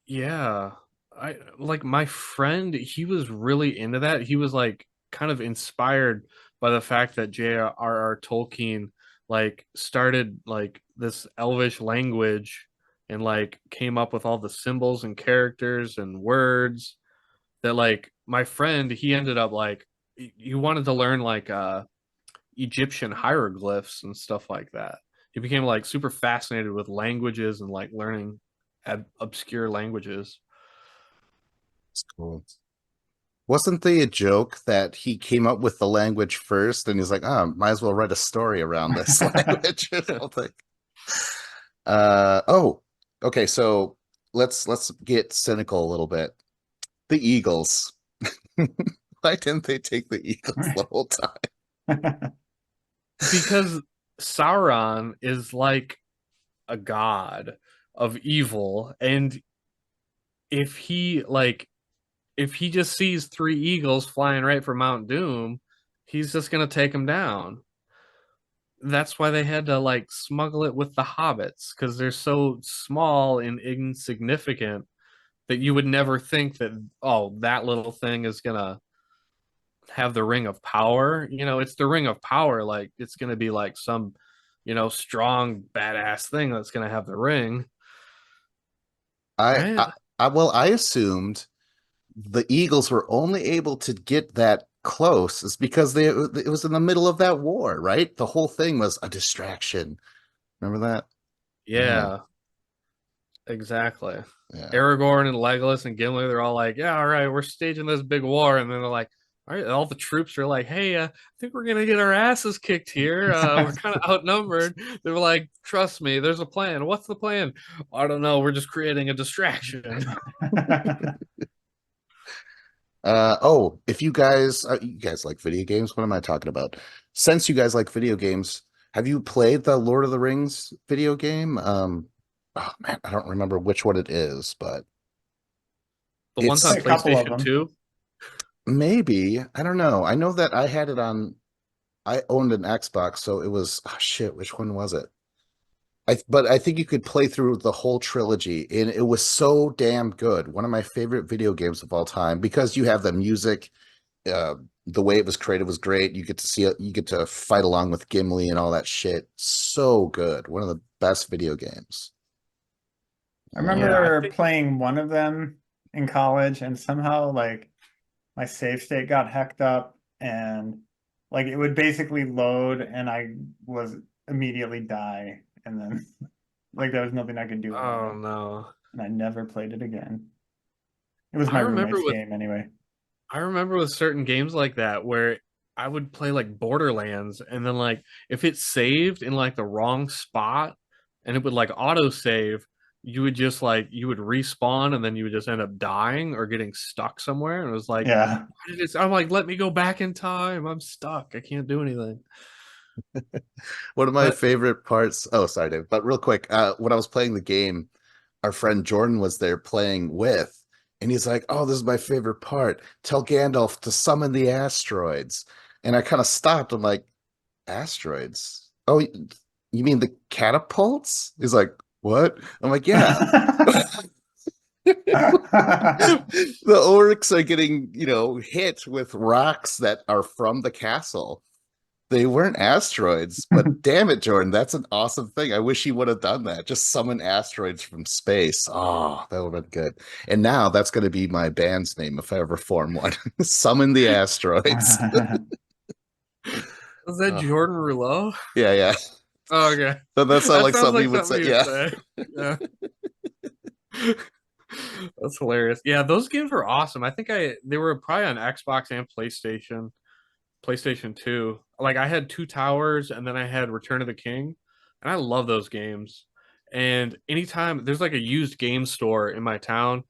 Yeah. I like my friend, he was really into that. He was like kind of inspired by the fact that J.R.R. Tolkien like started like this elvish language and like came up with all the symbols and characters and words that like my friend, he ended up like he wanted to learn like Egyptian hieroglyphs and stuff like that. He became like super fascinated with languages and like learning obscure languages. That's cool. Wasn't there a joke that he came up with the language first and he's like, "Oh, might as well write a story around this language or something." Oh, okay, so let's get cynical a little bit. The Eagles. Why didn't they take the Eagles the whole time? Because Sauron is like a god of evil, and if he like if he just sees three eagles flying right for Mount Doom, he's just gonna take them down. That's why they had to like smuggle it with the hobbits because they're so small and insignificant that you would never think that, oh, that little thing is gonna have the ring of power. It's the ring of power. Like it's gonna be like some, strong badass thing that's gonna have the ring, I, right? I, I assumed the Eagles were only able to get that close is because it was in the middle of that war, right? The whole thing was a distraction. Remember that? Yeah, Yeah, exactly. yeah. Aragorn and Legolas and Gimli, they're all like, yeah, all right, we're staging this big war. And then they're like, all right, all the troops are like, hey, I think we're going to get our asses kicked here. We're kind of outnumbered. They were like, trust me, there's a plan. What's the plan? I don't know. We're just creating a distraction. Oh, if you guys like video games, what am I talking about? Since you guys like video games, have you played the Lord of the Rings video game? Oh man, I don't remember which one it is, but The ones on A it's couple of PlayStation them. 2. maybe, I don't know. I know that I owned an Xbox, so it was, oh shit, which one was it? But I think you could play through the whole trilogy, and it was so damn good. One of my favorite video games of all time because you have the music, uh, the way it was created was great. You get to see it, you get to fight along with Gimli and all that shit. So good. One of the best video games. I Yeah, I remember think playing one of them in college, and somehow like my save state got hacked up, and like it would basically load, and I was immediately die, and then like there was nothing I could do about oh it, no. and I never played it again. It was I my remember roommate's with game anyway. I remember with certain games like that where I would play like Borderlands and then like if it saved in like the wrong spot and it would like auto save, you would just like you would respawn and then you would just end up dying or getting stuck somewhere. And it was like, Yeah. why did it? I'm like, let me go back in time. I'm stuck. I can't do anything. One of my But favorite parts. Oh, sorry, Dave. But real quick, when I was playing the game, our friend Jordan was there playing with, and he's like, "Oh, this is my favorite part. Tell Gandalf to summon the asteroids." And I kind of stopped. I'm like, "Asteroids? Oh, you mean the catapults?" He's like, "What?" I'm like, "Yeah." The orcs are getting, hit with rocks that are from the castle. They weren't asteroids, but damn it, Jordan, that's an awesome thing. I wish he would have done that. Just summon asteroids from space. Oh, that would have been good. And now that's going to be my band's name if I ever form one. Summon the asteroids. was that Oh, Jordan Rouleau? yeah, yeah. Oh, okay. That sounds That like sounds something like you would something say. you would Yeah. say. Yeah. That's hilarious. Yeah, those games were awesome. I think they were probably on Xbox and PlayStation 2. Like I had Two Towers and then I had Return of the King. And I love those games. And anytime there's like a used game store in my town,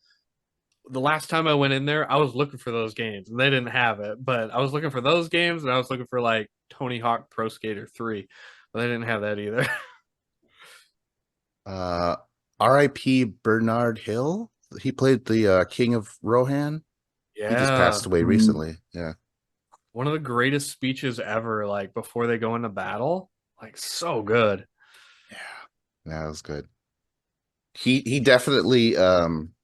the last time I went in there, I was looking for those games and they didn't have it. But I was looking for those games and I was looking for like Tony Hawk Pro Skater 3. But they didn't have that either. Uh, R.I.P. Bernard Hill. He played the King of Rohan. He just passed Yeah. away Mm. recently. Yeah. One of the greatest speeches ever, like before they go into battle. Like so good. Yeah. That was good. He definitely I'm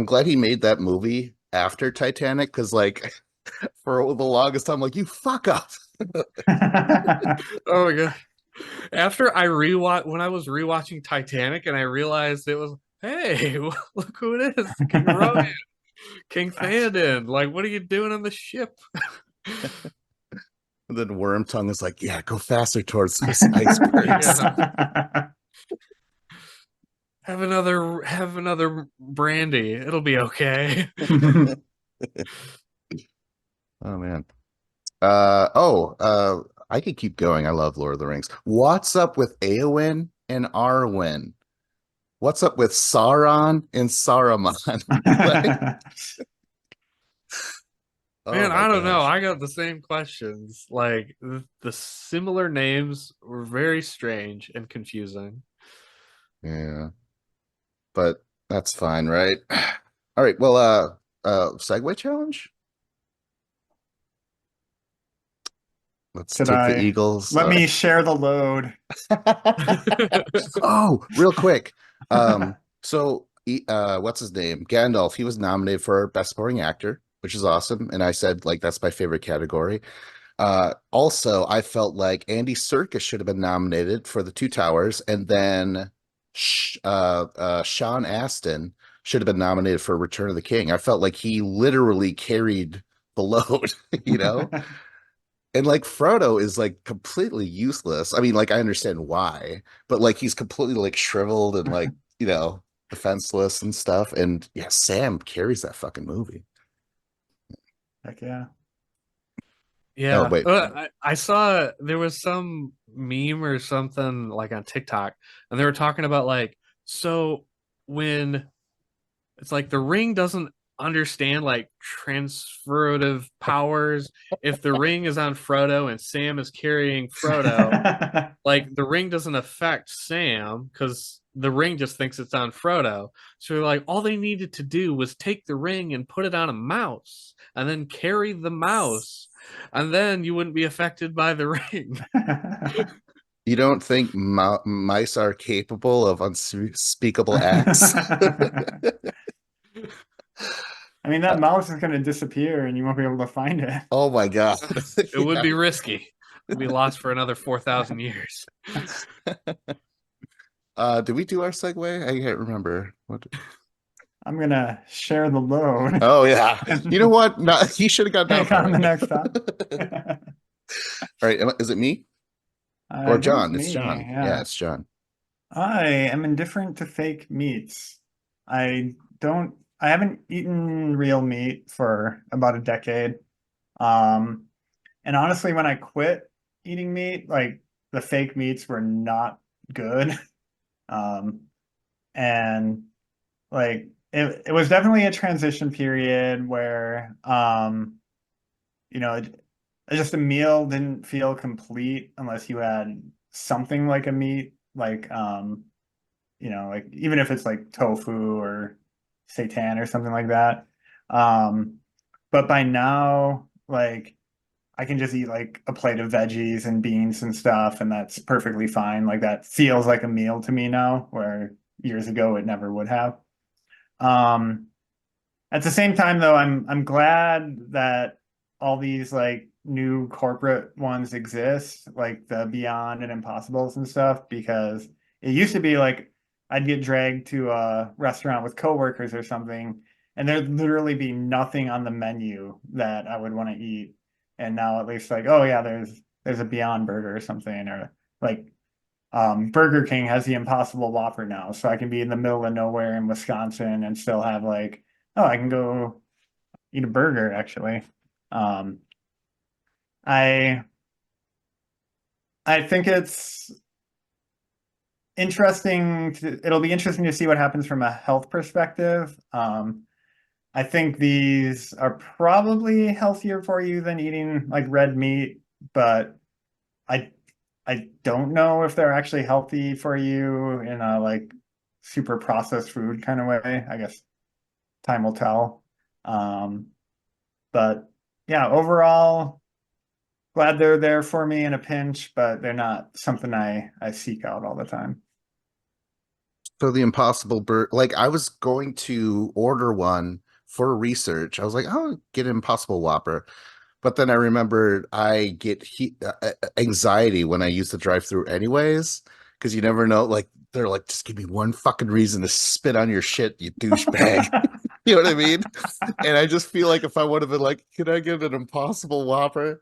glad he made that movie after Titanic because like for the longest time, like you fuck up. Oh my god. After I rewatch when I was rewatching Titanic and I realized it was, hey, look who it is. King Rowan, King Theoden. Like, what are you doing on the ship? And then Wormtongue is like, yeah, go faster towards those icebergs. Yeah. Have another brandy. It'll be okay. Oh man. I could keep going. I love Lord of the Rings. What's up with Eowyn and Arwen? What's up with Sauron and Saruman? Like, oh Man, my I don't know. gosh. I got the same questions. Like the similar names were very strange and confusing. Yeah, but that's fine, right? All right. Well, segue challenge. Let's Should take the I Eagles. let me share the load? Oh, real quick. What's his name? Gandalf. He was nominated for Best Supporting Actor, which is awesome. And I said, like, that's my favorite category. Also, I felt like Andy Serkis should have been nominated for The Two Towers, and then Sean Astin should have been nominated for Return of the King. I felt like he literally carried the load, you know? And like Frodo is like completely useless. I mean, like I understand why, but like he's completely like shriveled and like, defenseless and stuff. And yeah, Sam carries that fucking movie. Heck yeah. Oh, Yeah. wait. I saw there was some meme or something like on TikTok, and they were talking about like, so when it's like the ring doesn't understand like transferative powers. If the ring is on Frodo and Sam is carrying Frodo, like the ring doesn't affect Sam because the ring just thinks it's on Frodo. So like all they needed to do was take the ring and put it on a mouse and then carry the mouse, and then you wouldn't be affected by the ring. You don't think mice are capable of unspeakable acts? I mean, that mouse is going to disappear and you won't be able to find it. Oh my God. It would Yeah. be risky. It'd be lost for another 4,000 years. Did we do our segue? I can't remember. What? I'm gonna share the load Oh yeah. You know and what? No, he should have got down take for on the it. next topic. All right, is it me I or think it's John? It's me. John. Yeah, Yeah. it's John. I am indifferent to fake meats. I haven't eaten real meat for about a decade. Um, and honestly, when I quit eating meat, like the fake meats were not good. Um, and like it was definitely a transition period where just a meal didn't feel complete unless you had something like a meat, like like even if it's like tofu or seitan or something like that. Um, but by now, like I can just eat like a plate of veggies and beans and stuff, and that's perfectly fine. Like that feels like a meal to me now, where years ago it never would have. Um, at the same time, though, I'm glad that all these like new corporate ones exist, like the Beyond and Impossibles and stuff, because it used to be like I'd get dragged to a restaurant with coworkers or something, and there'd literally be nothing on the menu that I would want to eat. And now at least like, oh yeah, there's a Beyond Burger or something, or like Burger King has the Impossible Whopper now, so I can be in the middle of nowhere in Wisconsin and still have like, oh, I can go eat a burger actually. Um, I I think it'll be interesting to see what happens from a health perspective. I think these are probably healthier for you than eating like red meat, but I I don't know if they're actually healthy for you in a like super processed food kind of way. I guess time will tell. Um, but yeah, overall, glad they're there for me in a pinch, but they're not something I seek out all the time. So the Impossible Burger, like I was going to order one for research. I was like, oh, get an Impossible Whopper. But then I remembered I get anxiety when I use the drive-through anyways, because you never know. Like they're like, just give me one fucking reason to spit on your shit, you douchebag. You know what I mean? And I just feel like if I would have been like, can I get an Impossible Whopper?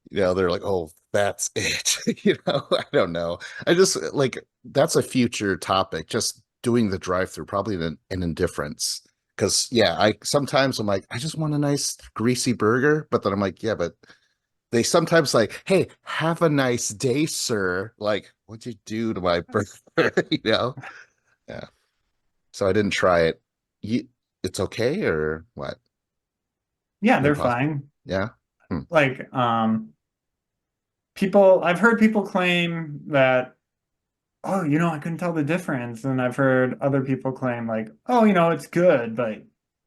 They're like, oh, that's it. I don't know. I just like that's a future topic, just doing the drive-through, probably an indifference. Because yeah, I sometimes I'm like, I just want a nice greasy burger, but then I'm like, yeah, but they sometimes like, hey, have a nice day, sir. Like, what'd you do to my burger? you know? Yeah. So I didn't try it. You, it's okay or what? Yeah, The they're impossible. fine. Yeah. Hmm. Like, I've heard people claim that, oh, I couldn't tell the difference. And I've heard other people claim like, oh, it's good, but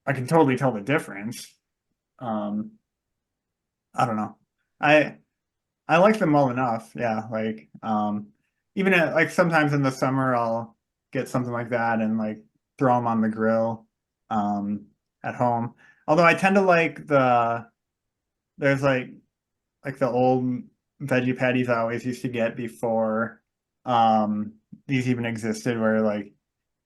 I can totally tell the difference. Um, I don't know. I I like them well enough. Yeah, like even like sometimes in the summer I'll get something like that and like throw them on the grill um at home. Although I tend to like there's like the old veggie patties I always used to get before um these even existed where like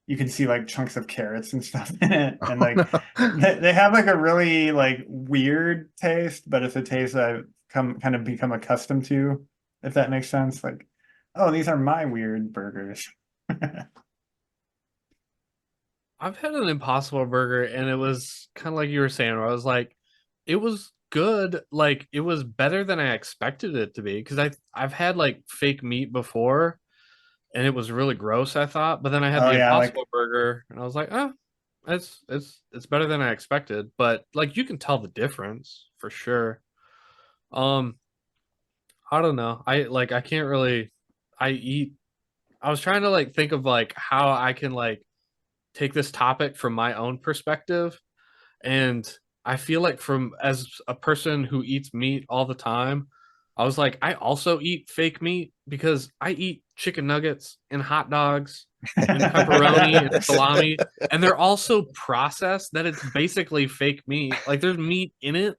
you can see like chunks of carrots and stuff in it and Oh, like no. they have like a really like weird taste, but it's a taste I've become accustomed to, if that makes sense. Like, oh, these are my weird burgers. I've had an Impossible Burger, and it was kind of like you were saying, where I was like, it was good. Like it was better than I expected it to be because I've had like fake meat before, and it was really gross, I thought. But then I had Oh the yeah, like Impossible Burger, and I was like, oh, it's better than I expected. But like you can tell the difference for sure. Um, I don't know. I can't really. I eat. I was trying to like think of like how I can like take this topic from my own perspective, and I feel like from as a person who eats meat all the time, I was like, I also eat fake meat because I eat chicken nuggets and hot dogs and pepperoni and salami, and they're also processed that it's basically fake meat. Like there's meat in it,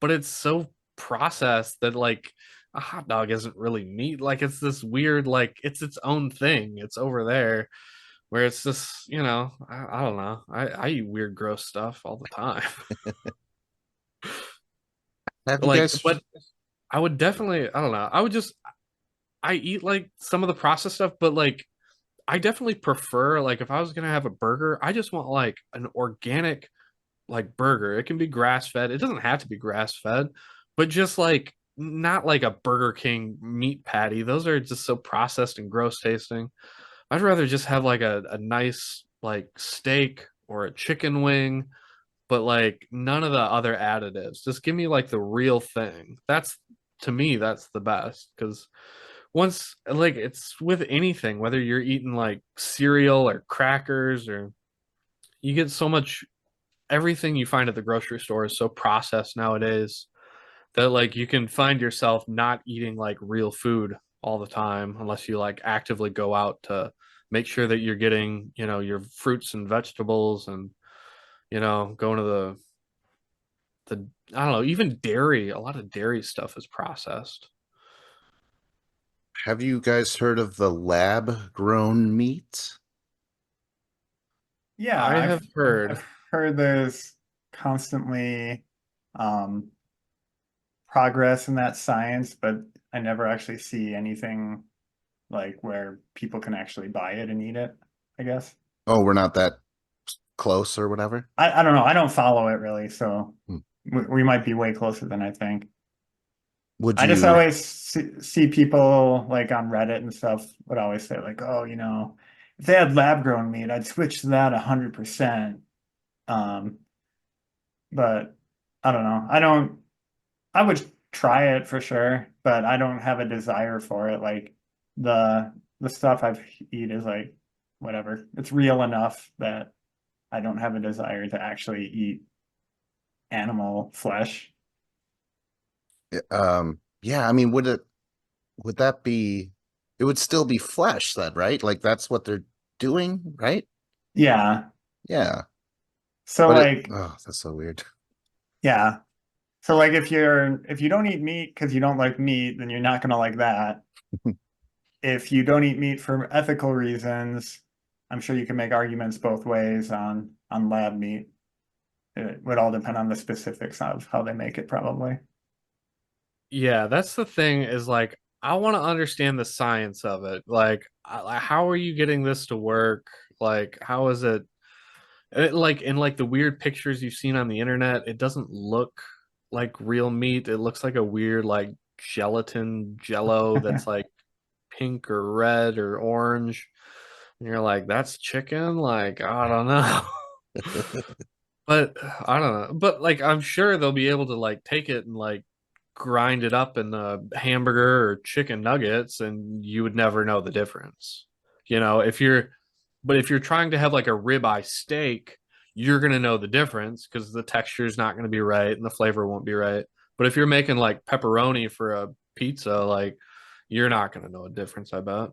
but it's so processed that like a hot dog isn't really meat. Like it's this weird, like it's its own thing. It's over there where it's just, I don't know. I eat weird, gross stuff all the time. Have you Like, guys? but I would definitely, I don't know. I eat like some of the processed stuff, but like I definitely prefer, like if I was gonna have a burger, I just want like an organic like burger. It can be grass fed. It doesn't have to be grass fed, but just like not like a Burger King meat patty. Those are just so processed and gross tasting. I'd rather just have like a nice like steak or a chicken wing, but like none of the other additives. Just give me like the real thing. That's to me, that's the best because once like it's with anything, whether you're eating like cereal or crackers or you get so much everything you find at the grocery store is so processed nowadays that like you can find yourself not eating like real food all the time unless you like actively go out to make sure that you're getting, your fruits and vegetables and, going to the I don't know, even dairy, a lot of dairy stuff is processed. Have you guys heard of the lab grown meat? Yeah, I have heard. I've heard there's constantly um progress in that science, but I never actually see anything like where people can actually buy it and eat it, I guess. Oh, we're not that close or whatever. I don't know. I don't follow it really, so Hmm. we might be way closer than I think. Would I just you? always see people like on Reddit and stuff would always say like, oh, if they had lab grown meat, I'd switch to that 100%. Um, but I don't know. I would try it for sure, but I don't have a desire for it. Like the stuff I've eat is like whatever. It's real enough that I don't have a desire to actually eat animal flesh. Yeah, I mean, would that be? It would still be flesh then, right? Like that's what they're doing, right? Yeah. Yeah, So but like that's so weird. yeah. So like if you don't eat meat because you don't like meat, then you're not gonna like that. If you don't eat meat for ethical reasons, I'm sure you can make arguments both ways on lab meat. It would all depend on the specifics of how they make it, probably. Yeah, that's the thing is like I want to understand the science of it. Like how are you getting this to work? Like how is like in like the weird pictures you've seen on the internet, it doesn't look like real meat. It looks like a weird like gelatin jello that's like pink or red or orange. And you're like, that's chicken? Like, I don't know. But I don't know. But like I'm sure they'll be able to like take it and like grind it up in a hamburger or chicken nuggets and you would never know the difference. If you're trying to have like a ribeye steak, you're gonna know the difference because the texture is not gonna be right and the flavor won't be right. But if you're making like pepperoni for a pizza, like you're not gonna know a difference, I bet.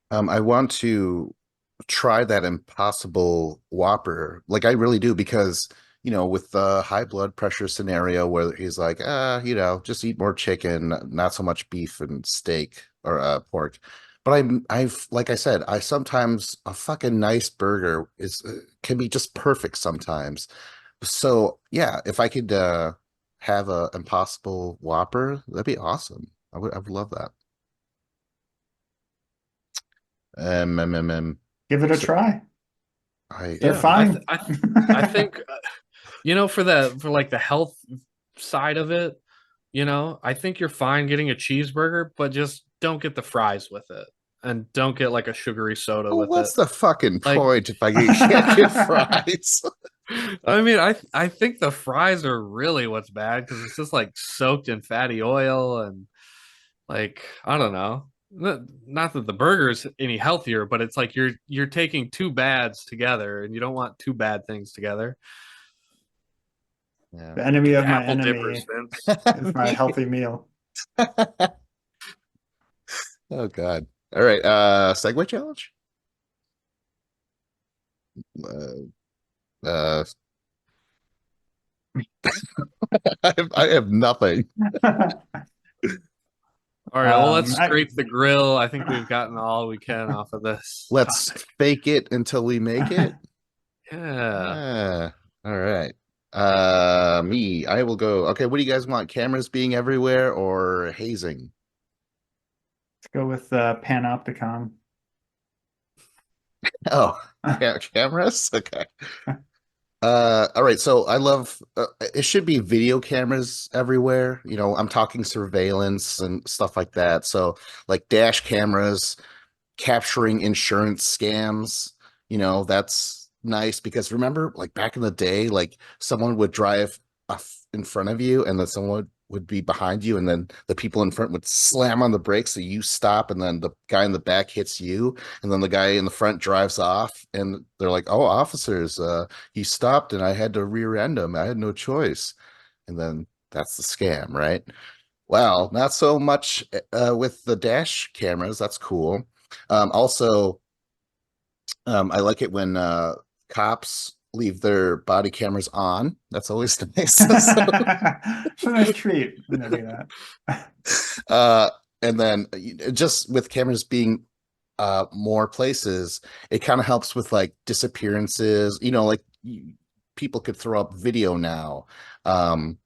I want to try that Impossible Whopper. Like I really do because, with the high blood pressure scenario where he's like, just eat more chicken, not so much beef and steak or pork. But like I said, I sometimes a fucking nice burger is can be just perfect sometimes. So yeah, if I could have a Impossible Whopper, that'd be awesome. I would love that. Give it a So try. I They're Yeah, fine. I think for like the health side of it, I think you're fine getting a cheeseburger, but just don't get the fries with it, and don't get like a sugary soda Well, with it. what's the fucking Like, point if I can't get fries? I mean, I think the fries are really what's bad because it's just like soaked in fatty oil and like I don't know. Not that the burger's any healthier, but it's like you're taking two bads together, and you don't want two bad things together. Yeah. The enemy Get of the my apple dippers, enemy Vince. is my healthy meal. Oh God. All right. Segway challenge. Uh, uh I have nothing. All right, well, let's I, scrape the grill. I think we've gotten all we can off of this Let's topic. fake it until we make it. Yeah. Ah, all right. Me, I will go. Okay, what do you guys want? Cameras being everywhere or hazing? let's go with Panopticon. Oh, cameras? Okay. All right. So I love it should be video cameras everywhere. You know, I'm talking surveillance and stuff like that. So like dash cameras, capturing insurance scams, you know, that's nice because remember, like back in the day, like someone would drive in front of you and then someone would be behind you and then the people in front would slam on the brakes so you stop and then the guy in the back hits you and then the guy in the front drives off and they're like, "Oh, officers, he stopped and I had to rear end him. I had no choice." And then that's the scam, right? Well, not so much with the dash cameras. That's cool. Also, I like it when cops leave their body cameras on. That's always nice. It's a nice treat when they do that. Uh, and then just with cameras being more places, it kind of helps with like disappearances. You know, like people could throw up video now. Um,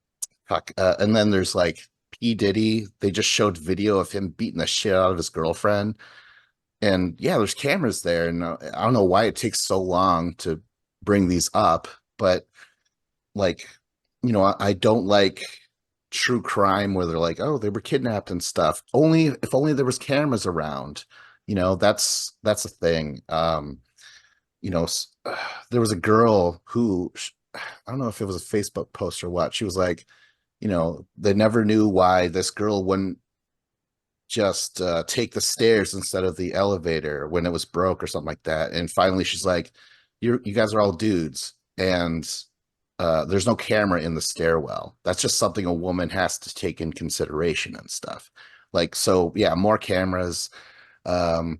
and then there's like P. Diddy. They just showed video of him beating the shit out of his girlfriend. And yeah, there's cameras there, and I don't know why it takes so long to bring these up, but like, you know, I don't like true crime where they're like, "Oh, they were kidnapped and stuff." Only if only there was cameras around, you know, that's a thing. You know, there was a girl who I don't know if it was a Facebook post or what. She was like, you know, they never knew why this girl wouldn't just take the stairs instead of the elevator when it was broke or something like that. And finally, she's like, you guys are all dudes, and there's no camera in the stairwell. That's just something a woman has to take in consideration and stuff." Like, so yeah, more cameras. Um,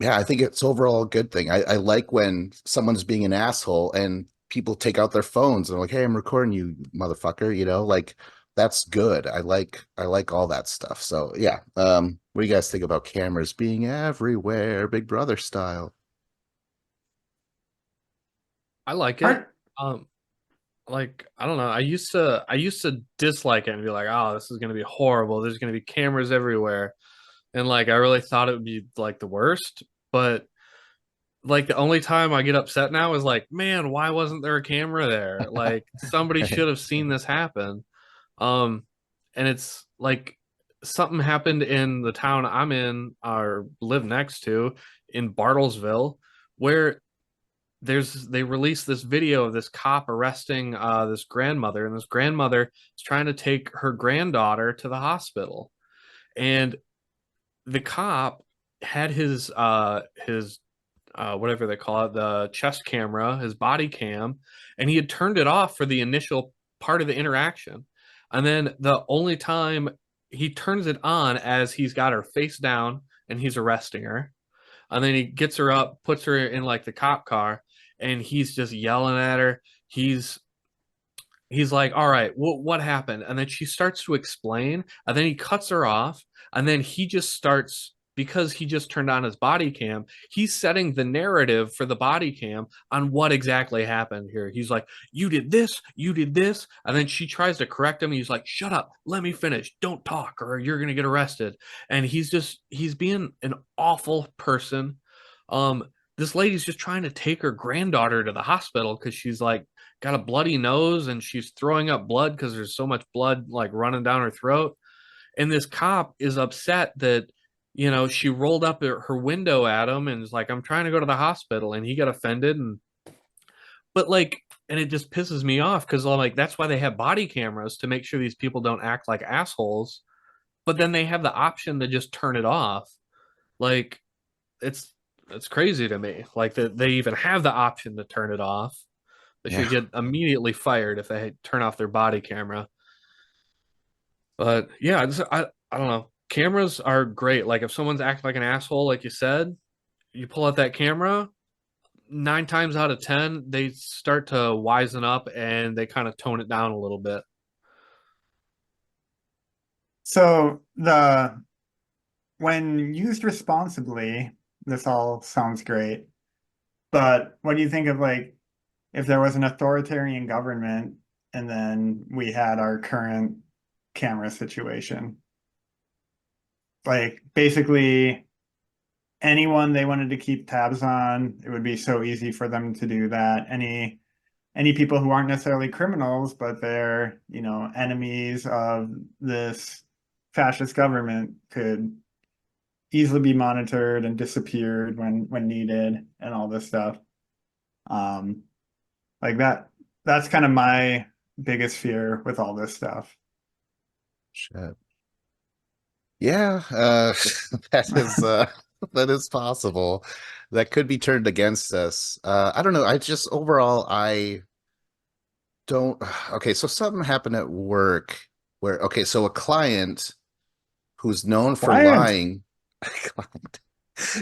yeah, I think it's overall a good thing. I like when someone's being an asshole and people take out their phones and are like, "Hey, I'm recording you, motherfucker," you know, like that's good. I like all that stuff. So yeah. What do you guys think about cameras being everywhere, Big Brother style? I like it. Art, Um, like I don't know. I used to dislike it and be like, oh, this is gonna be horrible. There's gonna be cameras everywhere. And like I really thought it would be like the worst. But like the only time I get upset now is like, man, why wasn't there a camera there? Like somebody should have seen this happen. Um, and it's like something happened in the town I'm in or live next to in Bartlesville, where they released this video of this cop arresting this grandmother, and this grandmother is trying to take her granddaughter to the hospital, and the cop had his whatever they call it, the chest camera, his body cam, and he had turned it off for the initial part of the interaction. And then the only time he turns it on as he's got her face down and he's arresting her. And then he gets her up, puts her in like the cop car, and he's just yelling at her. He's like, all right, what happened? And then she starts to explain, and then he cuts her off, and then he just starts, because he just turned on his body cam, he's setting the narrative for the body cam on what exactly happened here. He's like, you did this, and then she tries to correct him. He's like, shut up, let me finish, don't talk, or you're gonna get arrested. And he's being an awful person. This lady's just trying to take her granddaughter to the hospital because she's like got a bloody nose and she's throwing up blood because there's so much blood like running down her throat. And this cop is upset that, she rolled up her window at him and is like, I'm trying to go to the hospital. And he got offended. But like, and it just pisses me off because I'm like, that's why they have body cameras, to make sure these people don't act like assholes. But then they have the option to just turn it off. Like, it's, it's crazy to me. Like that they even have the option to turn it off. They Yeah. should get immediately fired if they turn off their body camera. But yeah, I don't know. Cameras are great. Like if someone's acting like an asshole, like you said, you pull out that camera, 9 times out of 10, they start to wisen up and they kind of tone it down a little bit. so when used responsibly, this all sounds great. But what do you think of like if there was an authoritarian government and then we had our current camera situation? Like basically anyone they wanted to keep tabs on, it would be so easy for them to do that. Any people who aren't necessarily criminals, but they're, enemies of this fascist government could easily be monitored and disappeared when needed and all this stuff. Um, like that's kind of my biggest fear with all this stuff. Shit. Yeah, that is that is possible. That could be turned against us. I don't know. I just overall I don't okay, so something happened at work where okay, so a client who's known for Client. lying,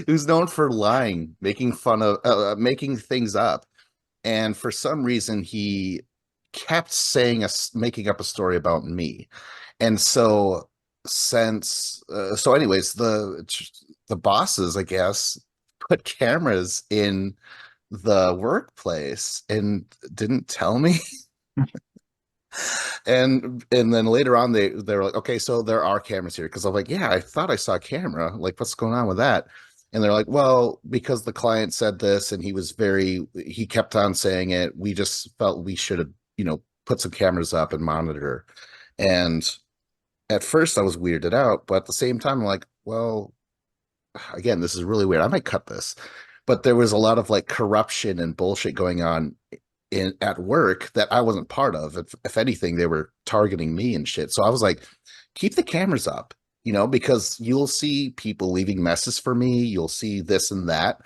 who's known for lying, making fun of making things up. And for some reason he kept saying making up a story about me. And so since so anyways, the bosses, I guess, put cameras in the workplace and didn't tell me. And then later on they're like, okay, so there are cameras here, because I'm like, yeah, I thought I saw a camera, like what's going on with that? And they're like, well, because the client said this and he kept on saying it, we just felt we should have, put some cameras up and monitor. And at first I was weirded out, but at the same time I'm like, well, again, this is really weird, I might cut this. But there was a lot of like corruption and bullshit going on at work that I wasn't part of. If anything, they were targeting me and shit. So I was like, keep the cameras up, because you'll see people leaving messes for me. You'll see this and that.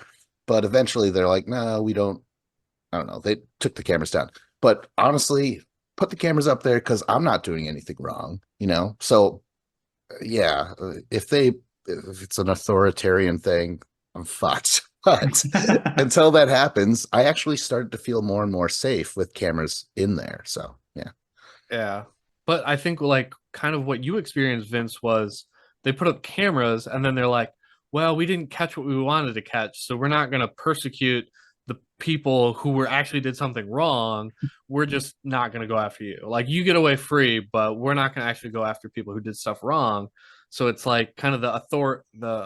But eventually they're like, no, we don't. I don't know. They took the cameras down. But honestly, put the cameras up there because I'm not doing anything wrong. So yeah, if it's an authoritarian thing, I'm fucked. But until that happens, I actually started to feel more and more safe with cameras in there. So yeah. Yeah. But I think like kind of what you experienced, Vince, was they put up cameras and then they're like, well, we didn't catch what we wanted to catch, so we're not going to persecute the people who were actually did something wrong. We're just not going to go after you. Like you get away free, but we're not going to actually go after people who did stuff wrong. So it's like kind of the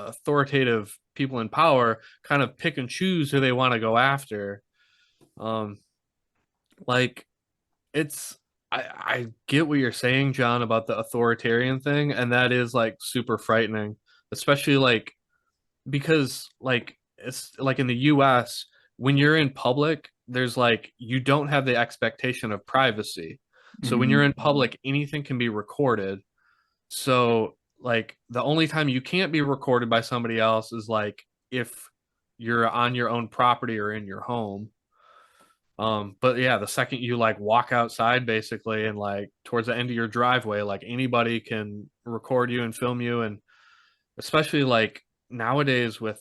authoritative people in power kind of pick and choose who they want to go after. Um, like it's I get what you're saying, John, about the authoritarian thing, and that is like super frightening, especially like because like it's like in the US when you're in public, there's like you don't have the expectation of privacy. So when you're Mhm. in public, anything can be recorded. So like the only time you can't be recorded by somebody else is like if you're on your own property or in your home. But yeah, the second you like walk outside basically and like towards the end of your driveway, like anybody can record you and film you. And especially like nowadays with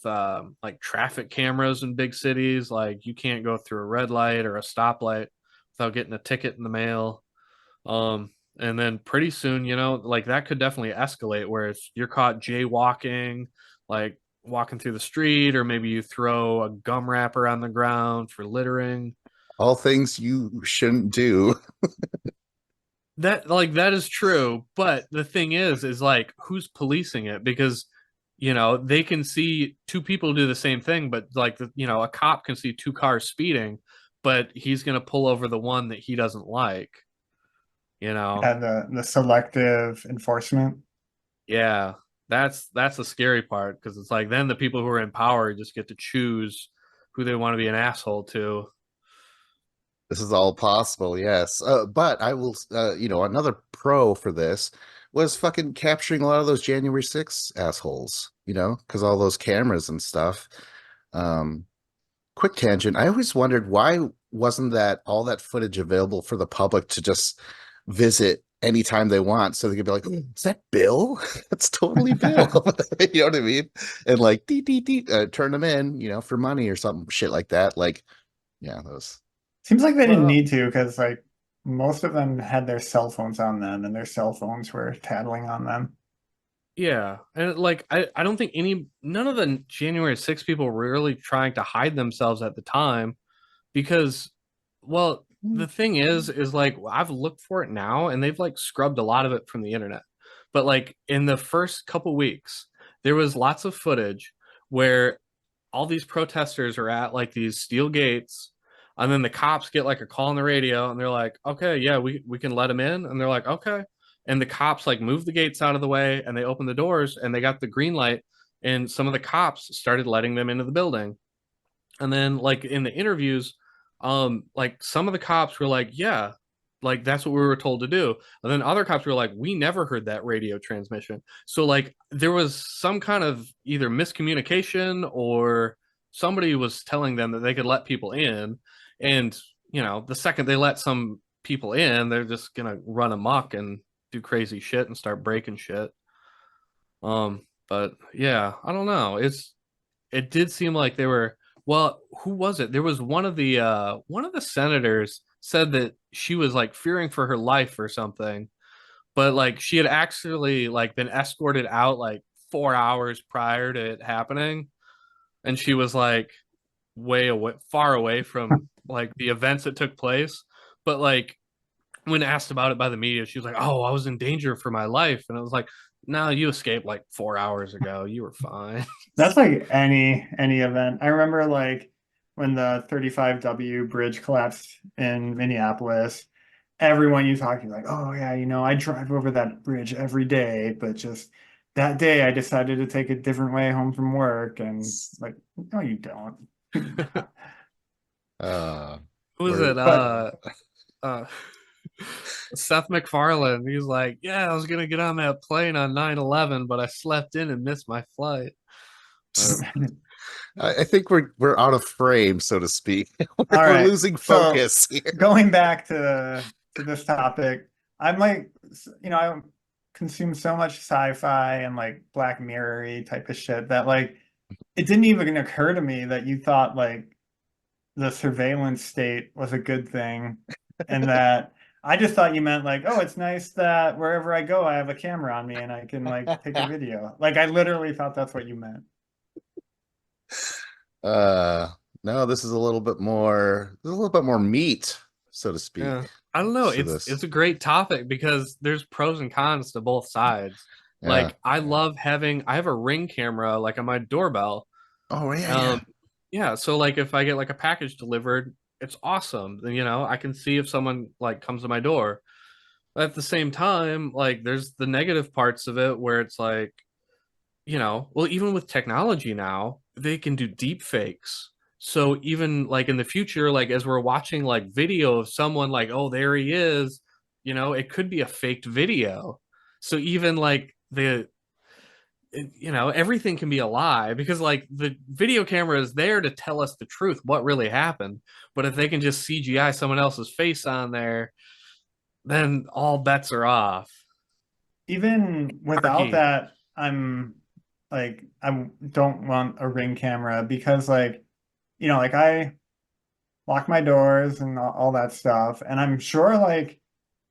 like traffic cameras in big cities, like you can't go through a red light or a stoplight without getting a ticket in the mail. And then pretty soon, like that could definitely escalate where if you're caught jaywalking, like walking through the street, or maybe you throw a gum wrapper on the ground for littering. All things you shouldn't do. That is true, but the thing is like who's policing it? Because they can see two people do the same thing, but like a cop can see two cars speeding, but he's gonna pull over the one that he doesn't like. You know, Yeah, the selective enforcement. yeah, that's the scary part because it's like then the people who are in power just get to choose who they want to be an asshole to. This is all possible, yes. But I will, another pro for this was fucking capturing a lot of those January 6th assholes, because all those cameras and stuff. Um, Quick tangent. I always wondered why wasn't that all that footage available for the public to just visit anytime they want, so they could be like, is that Bill? That's totally Bill. You know what I mean? And like, turn them in, for money or something shit like that. Like, yeah, those. Seems like they didn't Well, need to because like most of them had their cell phones on them and their cell phones were tattling on them. Yeah, and like I don't think none of the January 6 people were really trying to hide themselves at the time because, well, the thing is like I've looked for it now and they've like scrubbed a lot of it from the internet. But like in the first couple weeks, there was lots of footage where all these protesters are at like these steel gates, and then the cops get like a call on the radio and they're like, okay, yeah, we can let them in. And they're like, okay. And the cops like move the gates out of the way and they open the doors and they got the green light. And some of the cops started letting them into the building. And then like in the interviews, like some of the cops were like, yeah, like that's what we were told to do. And then other cops were like, we never heard that radio transmission. So like there was some kind of either miscommunication or somebody was telling them that they could let people in. And the second they let some people in, they're just gonna run amok and do crazy shit and start breaking shit. But yeah, I don't know. It did seem like they were, well, who was it? There was one of the senators said that she was like fearing for her life or something, but like she had actually like been escorted out like 4 hours prior to it happening, and she was like way away, far away from like the events that took place. But like when asked about it by the media, she was like, "Oh, I was in danger for my life," and I was like, "No, you escaped like 4 hours ago. You were fine." That's like any event. I remember like when the 35W bridge collapsed in Minneapolis, everyone you talk to like, oh yeah, I drive over that bridge every day, but just that day I decided to take a different way home from work, and like, no, you don't. Uh, Who was we're it? But Uh, Seth MacFarlane. He was like, "Yeah, I was gonna get on that plane on 9/11, but I slept in and missed my flight." Uh, I think we're out of frame, so to speak. all We're right. losing So focus here. going back to this topic, I'm like, I consume so much sci-fi and like Black Mirror type of shit that like it didn't even occur to me that you thought like the surveillance state was a good thing, and that I just thought you meant like, oh, it's nice that wherever I go, I have a camera on me and I can like take a video. Like I literally thought that's what you meant. Uh, no, this is a little bit more meat, so to speak, yeah, I don't know. to It's this. a great topic because there's pros and cons to both sides. Yeah. Like I love I have a Ring camera like on my doorbell. Oh yeah, Um, yeah. yeah, so like if I get like a package delivered, it's awesome. Then I can see if someone like comes to my door. But at the same time, like there's the negative parts of it where it's like, well, even with technology now, they can do deep fakes. So even like in the future, like as we're watching like video of someone like, oh, there he is, it could be a faked video. So even like everything can be a lie because like the video camera is there to tell us the truth, what really happened. But if they can just CGI someone else's face on there, then all bets are off. Even without Marky. that, I'm like, I don't want a Ring camera because like, like I lock my doors and all that stuff, and I'm sure like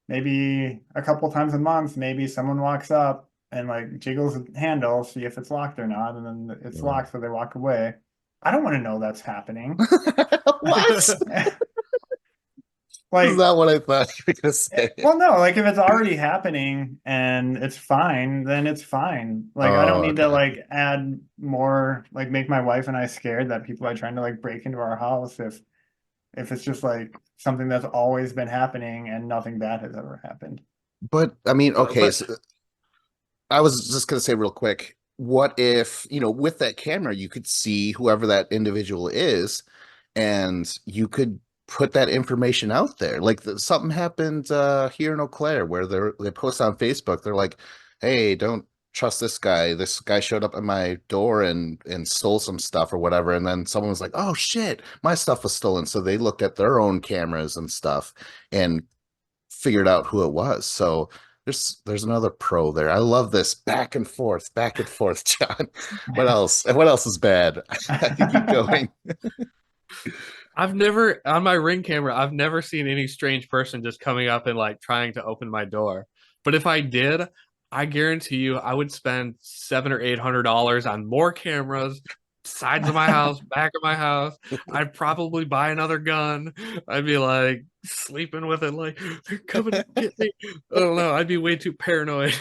maybe a couple times a month, maybe someone walks up and like jiggles the handle, see if it's locked or not, and then it's Mm. locked, so they walk away. I don't want to know that's happening. What? This is Like, not what I thought you were gonna say. well, no, like if it's already happening and it's fine, then it's fine. Like, I don't Oh, need to okay. like add more, like make my wife and I scared that people are trying to like break into our house if it's just like something that's always been happening and nothing bad has ever happened. But I mean, okay, But so I was just gonna say real quick, what if, with that camera, you could see whoever that individual is, and you could put that information out there. Like something happened here in Eau Claire where they post on Facebook, they're like, "Hey, don't trust this guy. This guy showed up at my door and stole some stuff or whatever." And then someone was like, "Oh shit, my stuff was stolen." So they looked at their own cameras and stuff and figured out who it was. So there's another pro there. I love this back and forth, John. What else? And what else is bad? I can keep going. I've never on my Ring camera, I've never seen any strange person just coming up and like trying to open my door. But if I did, I guarantee you, I would spend $700 or $800 on more cameras, sides of my house, back of my house. I'd probably buy another gun. I'd be like sleeping with it, like they're coming to get me. I don't know. I'd be way too paranoid.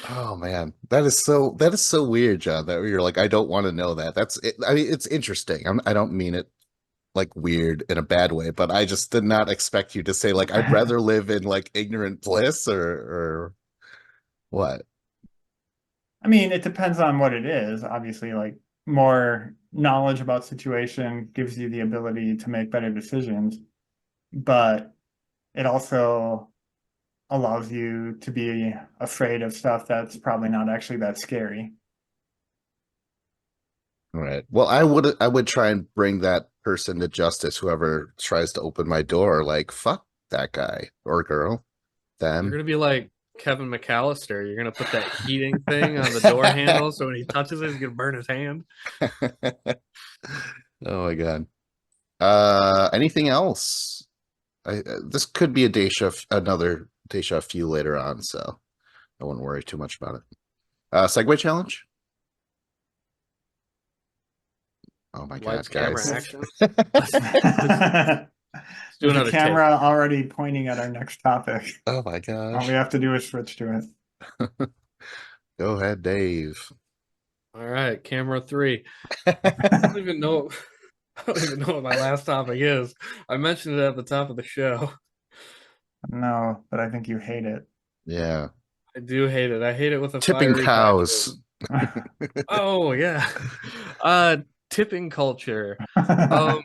Oh man, that is so weird, John. That you're like, I don't want to know that. That's it. I mean, it's interesting. I don't mean it like weird in a bad way, but I just did not expect you to say like, I'd rather live in like ignorant bliss or what. I mean, it depends on what it is. Obviously, like more knowledge about situation gives you the ability to make better decisions, but it also allows you to be afraid of stuff that's probably not actually that scary. All right. Well, I would try and bring that person to justice, whoever tries to open my door. Like, fuck that guy or girl, You're them. gonna be like Kevin McAllister. You're gonna put that heating thing on the door handle so when he touches it, he's gonna burn his hand. Oh my God. Anything else? This could be a another Daysha few later on, so I wouldn't worry too much about it. Segue challenge? Oh my Lights, God, camera, guys. action. Let's do There's a another take. camera already pointing at our next topic. Oh my All we gosh. have to do is switch to Go ahead, Dave. All right, camera 3. I don't even know. I don't even know what my last topic is. I mentioned it at the top of the show. it. No, but I think you hate it. Yeah. I do hate it. I hate it with a Tipping fiery passion. cows. Oh yeah. Tipping culture. Um,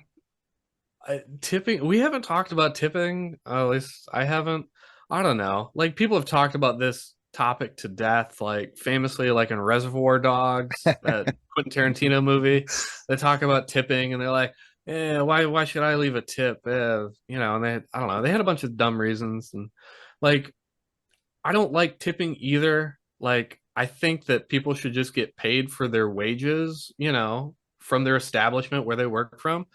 tipping. We haven't talked about tipping. At least I haven't. I don't know. Like people have talked about this topic to death. Like famously, like in Reservoir Dogs, that Quentin Tarantino movie, they talk about tipping, and they're like, "Yeah, why should I leave a tip?" And I don't know. They had a bunch of dumb reasons, and like I don't like tipping either. Like I think that people should just get paid for their wages, from their establishment where they work from.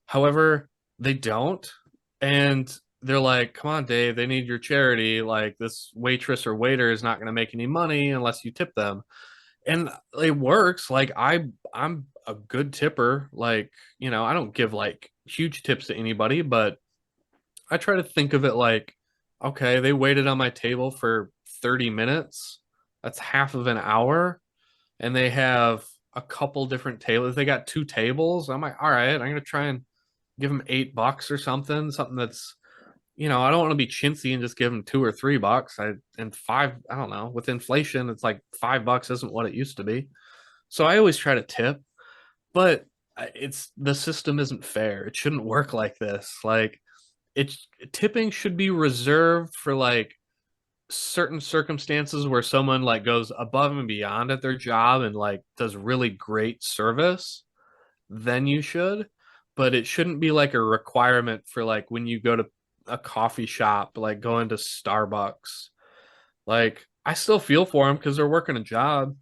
However, they don't. And they're like, come on, Dave, they need your charity. Like, this waitress or waiter is not going to make any money unless you tip them. And it works. Like, I'm a good tipper. Like, I don't give like huge tips to anybody, but I try to think of it like, okay, they waited on my table for 30 minutes. That's half of an hour. And they have a couple different tables. They got two tables. I'm like, all right, I'm going to try and give them $8 or something that's, I don't want to be chintzy and just give them $2 or $3. And five, I don't know, with inflation, it's like $5 isn't what it used to be. So I always try to tip, but it's the system isn't fair. It shouldn't work like this. Like it's tipping should be reserved for like certain circumstances where someone like goes above and beyond at their job and like does really great service, then you should. But it shouldn't be like a requirement for like when you go to a coffee shop, like going to Starbucks. Like I still feel for them because they're working a job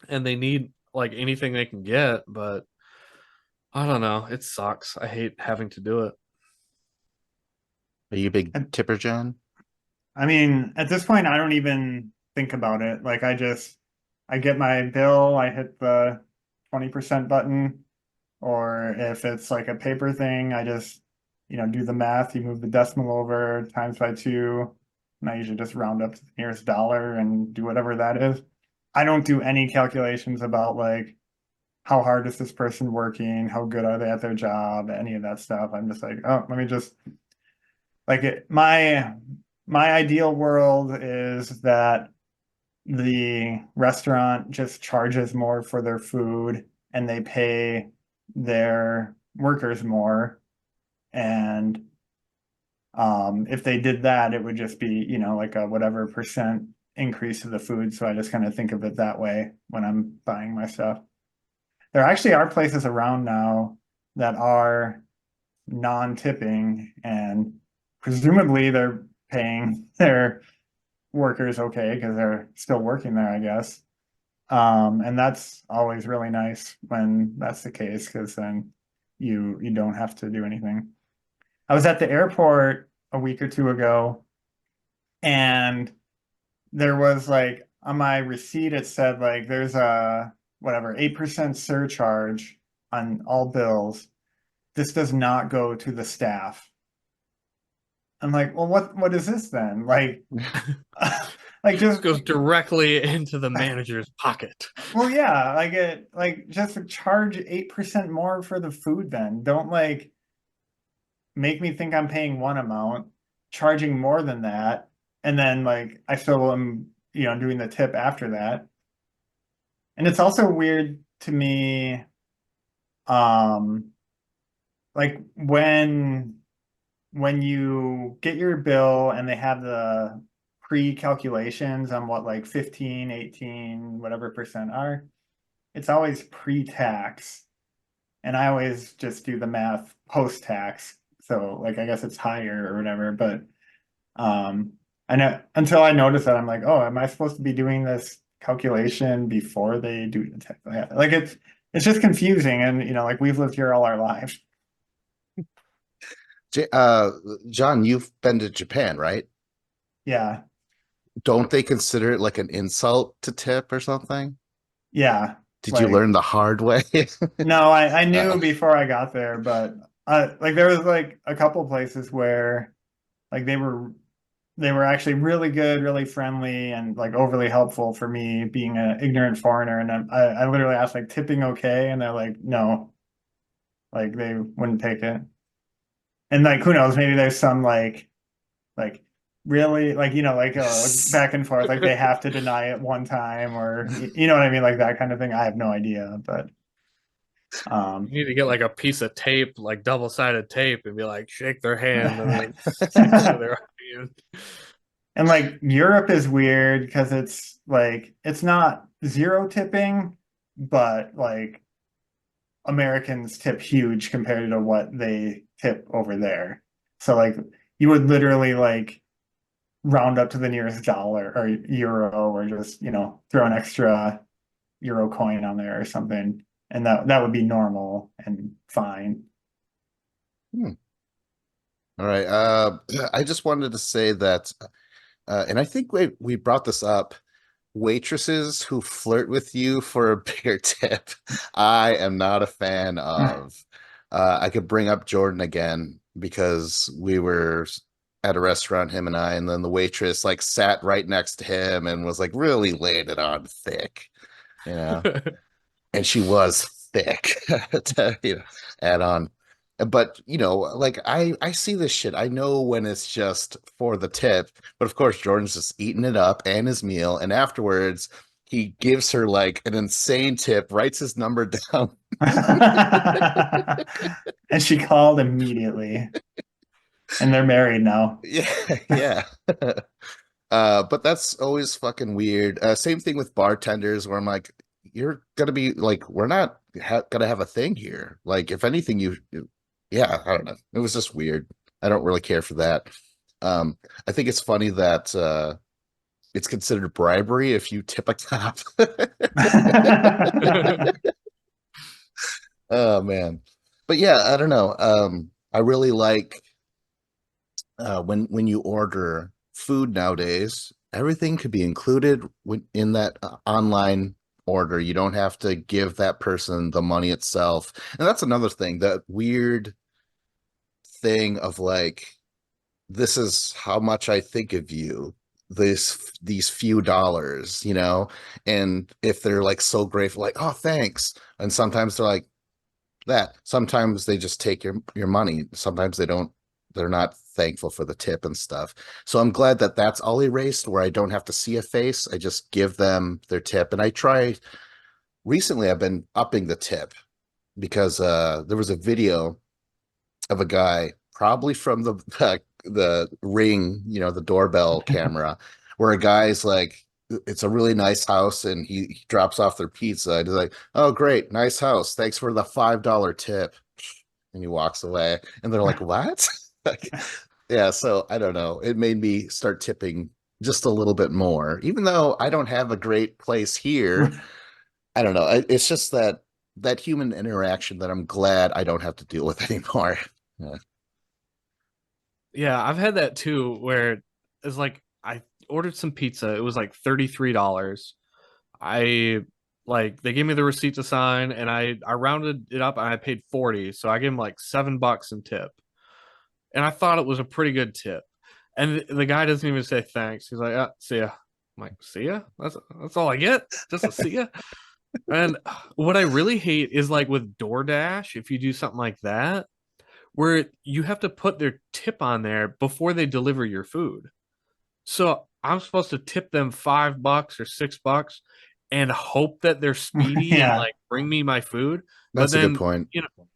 and they need like anything they can get. But I don't know. It sucks. I hate having to do it. Are you a big And tipper, John? I mean, at this point, I don't even think about it. Like, I get my bill, I hit the 20% button, or if it's like a paper thing, I just, do the math. You move the decimal over times by two, and I usually just round up to the nearest dollar and do whatever that is. I don't do any calculations about like how hard is this person working, how good are they at their job, any of that stuff. I'm just like, oh, let me just like it. My ideal world is that the restaurant just charges more for their food and they pay their workers more. And if they did that, it would just be, like a whatever percent increase of the food. So I just kind of think of it that way when I'm buying my stuff. There actually are places around now that are non-tipping, and presumably they're paying their workers okay because they're still working there, I guess. And that's always really nice when that's the case because then you don't have to do anything. I was at the airport a week or two ago, and there was like on my receipt, it said like there's a whatever 8% surcharge on all bills. This does not go to the staff. I'm like, well, what is this then? Like, like This just goes directly into the manager's pocket. well, yeah, like it like just charge 8% more for the food then. Don't like make me think I'm paying one amount, charging more than that, and then like I still am, doing the tip after that. And it's also weird to me, um, like when you get your bill and they have the pre-calculations on what like 15, 18, whatever percent are, it's always pre-tax. And I always just do the math post-tax. So like I guess it's higher or whatever, but um I know until I notice that I'm like, oh, am I supposed to be doing this calculation before they do the tax? Yeah, like it's just confusing and like we've lived here all our lives. J- uh, John, you've been to Japan, right? Yeah. Don't they consider it like an insult to tip or something? Yeah. Did you Like learn the hard way? no, I knew Uh, before I got there, but like there was like a couple places where like they were actually really good, really friendly, and like overly helpful for me being an ignorant foreigner. And I literally asked like tipping okay, and they're like no, like they wouldn't take it. And like who knows, maybe there's some like really like like back and forth, like they have to deny it one time or you know what I mean, like that kind of thing. I have no idea, but You need to get like a piece of tape, like double-sided tape, and be like, shake their hand and then stick it to their hand. And like Europe is weird because it's like it's not zero tipping, but like Americans tip huge compared to what they tip over there. So like you would literally like round up to the nearest dollar or euro or just, throw an extra euro coin on there or something. And that would be normal and fine. hmm. All right. I just wanted to say that, and I think we brought this up. Waitresses who flirt with you for a bigger tip, I am not a fan of. I could bring up Jordan again because we were at a restaurant, him and I, and then the waitress like sat right next to him and was like really laying it on thick, you know. And she was thick to add on. But like I see this shit. I know when it's just for the tip, but of course Jordan's just eating it up and his meal, and afterwards he gives her like an insane tip, writes his number down. And she called immediately. And they're married now. Yeah, yeah. But that's always fucking weird. Same thing with bartenders where I'm like, you're gonna be like, we're not gonna have a thing here. Like, if anything, yeah, I don't know. It was just weird. I don't really care for that. I think it's funny that it's considered bribery if you tip a cop. Oh man. But yeah, I don't know. I really like when you order food nowadays, everything could be included in that online order. You don't have to give that person the money itself. And that's another thing, that weird thing of like, this is how much I think of you. These few dollars, and if they're like so grateful, like, oh, thanks. And sometimes they're like that. Sometimes they just take your money. Sometimes they're not thankful for the tip and stuff. So I'm glad that that's all erased, where I don't have to see a face. I just give them their tip. And recently I've been upping the tip because there was a video of a guy, probably from the Ring, the doorbell camera, where a guy's like, it's a really nice house, and he drops off their pizza, and he's like, oh great, nice house, thanks for the $5 tip, and he walks away, and they're like, what? Like, yeah, so I don't know, it made me start tipping just a little bit more, even though I don't have a great place here. I don't know, it's just that human interaction that I'm glad I don't have to deal with anymore. Yeah. Yeah, I've had that too, where it's like I ordered some pizza. It was like $33. I like they gave me the receipt to sign, and I rounded it up and I paid 40. So I gave him like $7 in tip. And I thought it was a pretty good tip. And the guy doesn't even say thanks. He's like, see ya. I'm like, see ya? That's all I get? Just a see ya? And what I really hate is like with DoorDash, if you do something like that, where you have to put their tip on there before they deliver your food. So I'm supposed to tip them $5 or $6 and hope that they're speedy and Yeah. like bring me my food. But That's a good then, point. you know,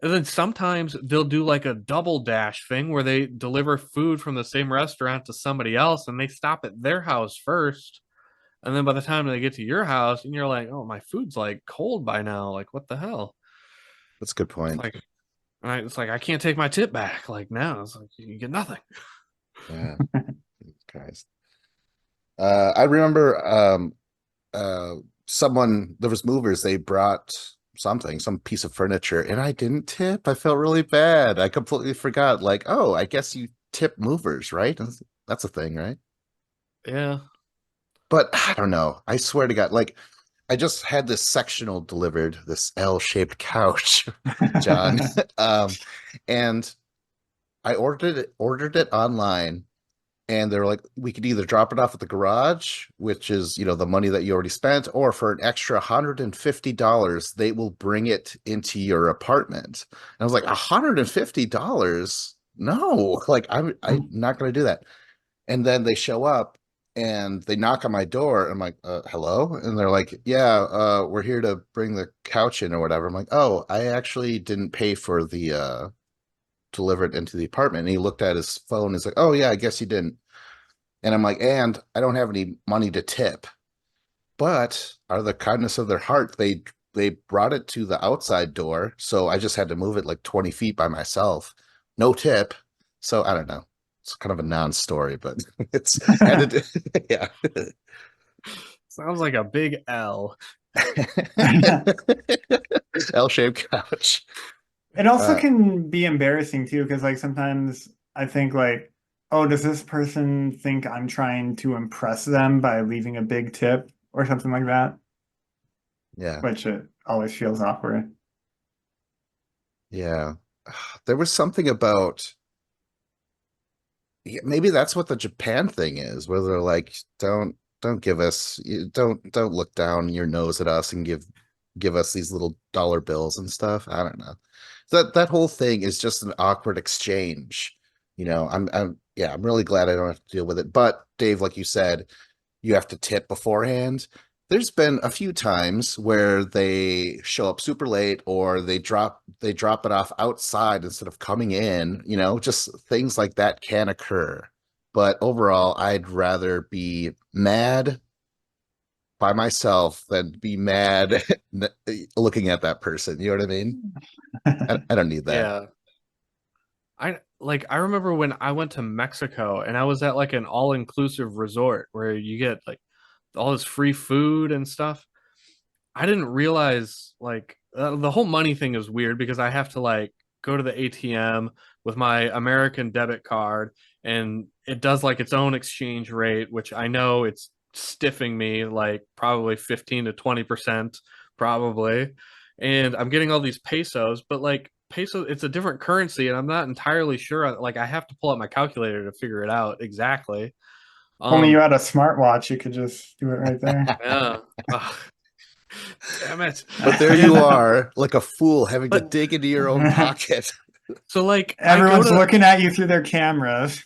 and then sometimes they'll do like a double dash thing where they deliver food from the same restaurant to somebody else and they stop at their house first. And then by the time they get to your house, and you're like, oh, my food's like cold by now. Like, what the hell? That's a good It's point. like, it's like, I can't take my tip back. Like, now it's like, you get nothing. Yeah. Guys. I remember uh someone, there was movers, they brought some piece of furniture, and I didn't tip. I felt really bad. I completely forgot. Like, oh, I guess you tip movers, right? That's a thing, right? Yeah. But I don't know. I swear to God, like I just had this sectional delivered, this L-shaped couch, John. Um, and I ordered it online, and they're like, we could either drop it off at the garage, which is, the money that you already spent, or for an extra $150, they will bring it into your apartment. And I was like, $150? No, like I'm not gonna do that. And then they show up and they knock on my door. I'm like, hello? And they're like, yeah, we're here to bring the couch in or whatever. I'm like, oh, I actually didn't pay for the deliver it into the apartment. And he looked at his phone. He's like, oh yeah, I guess you didn't. And I'm like, and I don't have any money to tip. But out of the kindness of their heart, they brought it to the outside door. So I just had to move it like 20 feet by myself. No tip. So I don't know. It's kind of a non-story, but it's edited. Yeah. Sounds like a big L. L-shaped couch. It also can be embarrassing too, because like sometimes I think like, oh, does this person think I'm trying to impress them by leaving a big tip or something like that? Yeah. Which it always feels awkward. Yeah. There was something about, maybe that's what the Japan thing is, where they're like, don't give us, don't look down your nose at us and give us these little dollar bills and stuff. I don't know. That whole thing is just an awkward exchange. I'm really glad I don't have to deal with it. But Dave, like you said, you have to tip beforehand. There's been a few times where they show up super late, or they drop it off outside instead of coming in, just things like that can occur. But overall, I'd rather be mad by myself than be mad looking at that person. You know what I mean? I don't need that. Yeah. I remember when I went to Mexico and I was at like an all-inclusive resort where you get like all this free food and stuff. I didn't realize like the whole money thing is weird because I have to like go to the ATM with my American debit card, and it does like its own exchange rate, which I know it's stiffing me like probably 15 to 20% probably. And I'm getting all these pesos, but like peso, it's a different currency, and I'm not entirely sure. Like I have to pull out my calculator to figure it out exactly. Only you Um, had a smartwatch, you could just do it right there. yeah. Ugh, damn it. But there you are, like a fool, having to But dig into your own pocket. so like Everyone's looking at you through their cameras.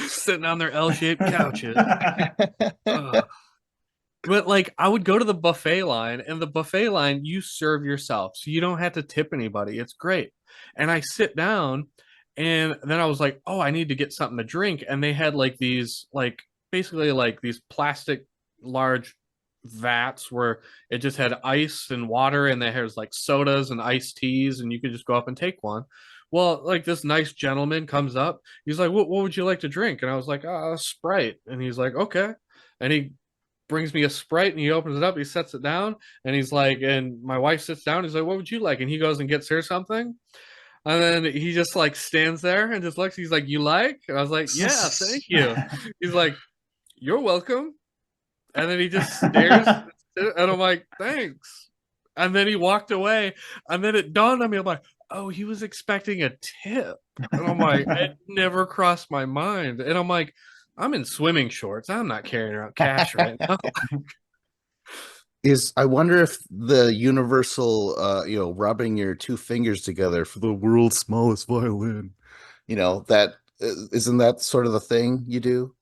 sitting on their L-shaped couches. Ugh. But like I would go to the buffet line, and the buffet line, you serve yourself. So you don't have to tip anybody. It's great. And I sit down, and then I was like, "Oh, I need to get something to drink." And they had like these like basically like these plastic large vats where it just had ice and water, and there was like sodas and iced teas, and you could just go up and take one. Well, like this nice gentleman comes up. He's like, what would you like to drink?" And I was like, Sprite. And he's like, "Okay." And he brings me a Sprite, and he opens it up, he sets it down, and he's like, and my wife sits down, he's like, "What would you like?" And he goes and gets her something. And then he just like stands there and just looks. He's like, "You like?" And I was like, "Yeah, thank you." He's like, "You're welcome." And then he just stares, and I'm like, "Thanks." And then he walked away. And then it dawned on me, I'm like, "Oh, he was expecting a tip." And I'm like, it never crossed my mind. And I'm like, I'm in swimming shorts. I'm not carrying around cash right now. I wonder if the universal rubbing your two fingers together for the world's smallest violin, that isn't that sort of the thing you do?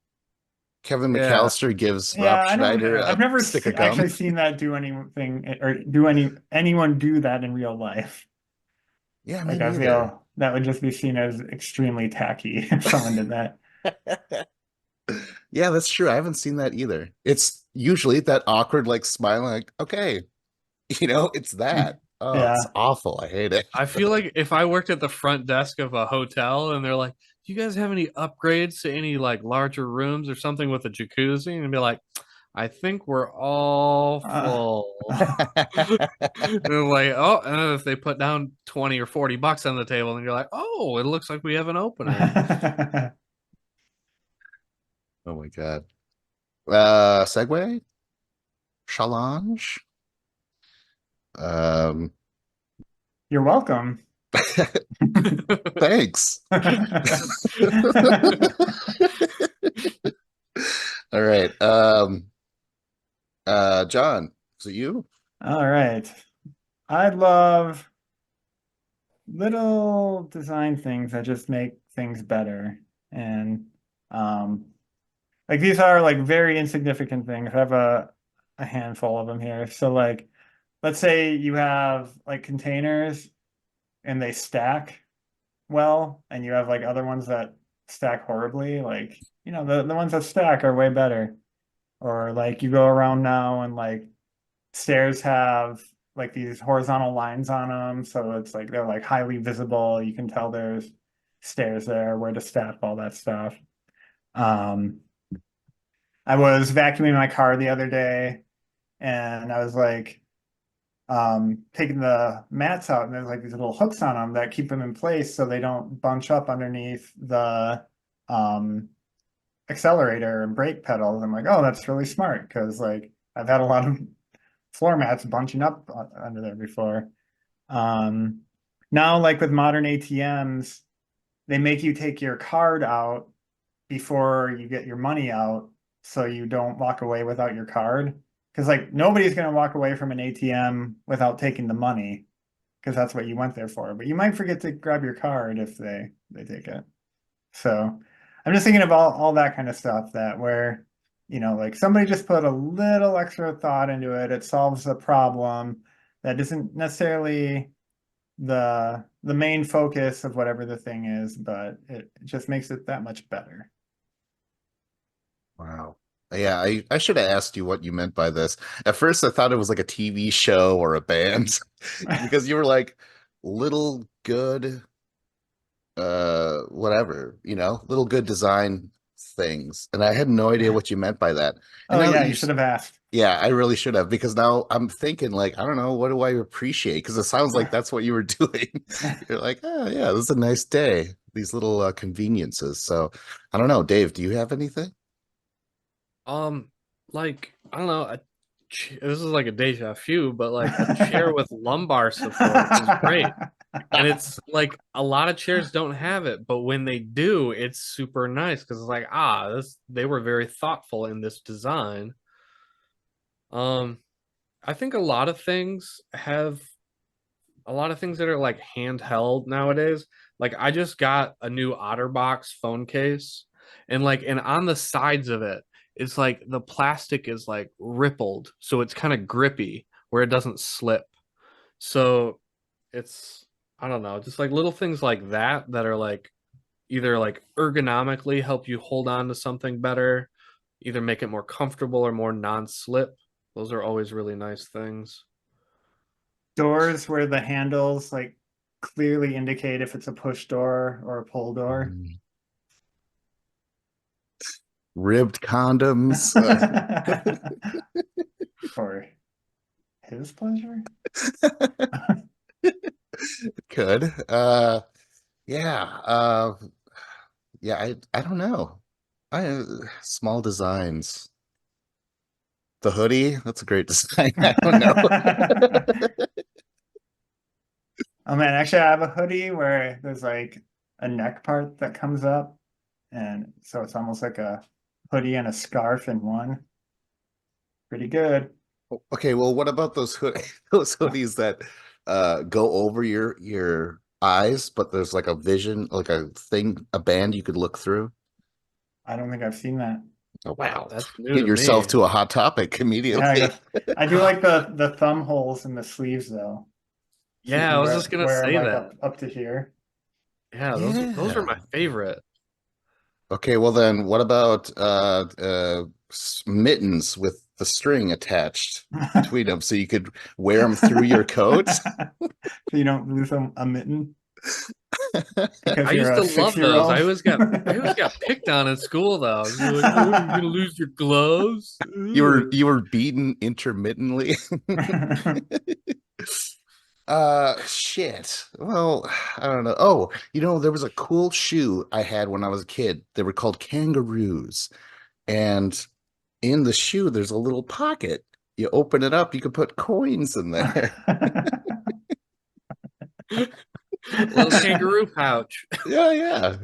Kevin Yeah. McAllister gives Rob Yeah, I don't. Schneider I've a never stick of actually gum. seen that do anything or anyone do that in real life. Yeah, me Like I neither. feel that would just be seen as extremely tacky if someone did that. Yeah, that's true. I haven't seen that either. It's usually that awkward, like smiling, like, okay, it's that. Oh, it's Yeah. awful. I hate it. I feel like if I worked at the front desk of a hotel and they're like, "Do you guys have any upgrades to any like larger rooms or something with a jacuzzi?" And I'd be like, "I think we're all Uh, full." And I'm like, oh, and then if they put down 20 or 40 bucks on the table and you're like, "Oh, it looks like we have an opening." Oh my God. Segue? Challenge? Um, You're welcome. thanks. All right. John, is it you? All right. I love little design things that just make things better. And um like these are like very insignificant things. I have a handful of them here. So like let's say you have like containers and they stack well, and you have like other ones that stack horribly. Like, the ones that stack are way better. Or like you go around now and like stairs have like these horizontal lines on them, so it's like they're like highly visible. You can tell there's stairs there, where to step, all that stuff. Um, I was vacuuming my car the other day, and I was like taking the mats out, and there's like these little hooks on them that keep them in place so they don't bunch up underneath the um, accelerator and brake pedals. I'm like, oh, that's really smart because like I've had a lot of floor mats bunching up under there before. Um, Now, like with modern ATMs, they make you take your card out before you get your money out so you don't walk away without your card. Because like nobody's going to walk away from an ATM without taking the money because that's what you went there for. But you might forget to grab your card if they take it. So I'm just thinking of all that kind of stuff that where, like somebody just put a little extra thought into it. It solves a problem that isn't necessarily the main focus of whatever the thing is, but it just makes it that much better. Wow. Yeah, I should have asked you what you meant by this. At first, I thought it was like a TV show or a band because you were like little good, whatever, little good design things. And I had no idea what you meant by that. And Oh now that yeah, you should have asked. yeah, I really should have because now I'm thinking like, I don't know, what do I appreciate? Because it sounds like that's what you were doing. You're like, oh yeah, this is a nice day. These little conveniences. So I don't know, Dave, do you have anything? Um, like, I don't know, this is like a deja vu, but like a chair with lumbar support is great. And it's like a lot of chairs don't have it, but when they do, it's super nice because it's like, they were very thoughtful in this design. Um, I think a lot of things that are like handheld nowadays. Like I just got a new OtterBox phone case, and on the sides of it, it's like the plastic is like rippled, so it's kind of grippy where it doesn't slip. So it's I don't know, just like little things like that are like either like ergonomically help you hold on to something better, either make it more comfortable or more non-slip. Those are always really nice things. Doors where the handles like clearly indicate if it's a push door or a pull door. Mm. Ribbed condoms. For his pleasure. Could. Yeah. Yeah, I don't know. I small designs. The hoodie, that's a great design. I don't know. Oh man, actually I have a hoodie where there's like a neck part that comes up, and so it's almost like a hoodie and a scarf in one. Pretty good. Okay, well, what about those those hoodies that go over your eyes, but there's like a vision, like a thing, a band you could look through? I don't think I've seen that. Oh, wow. That's new Get to yourself me. to a hot topic Yeah, I immediately. guess I do like the thumb holes in the sleeves though. So you Yeah, I can was just gonna wear them say like that. up to here. Yeah, those are Yeah. my favorite. Okay, well then, what about mittens with the string attached between them so you could wear them through your coat? So you don't lose a mitten because I you're used a to love those. 6-year-old. I always got picked on in school though. You're like, oh, you're gonna lose your gloves. Ugh. You were beaten intermittently. Shit. Well, I don't know. Oh, there was a cool shoe I had when I was a kid. They were called kangaroos. And in the shoe, there's a little pocket. You open it up, you can put coins in there. Little kangaroo pouch. Yeah, yeah.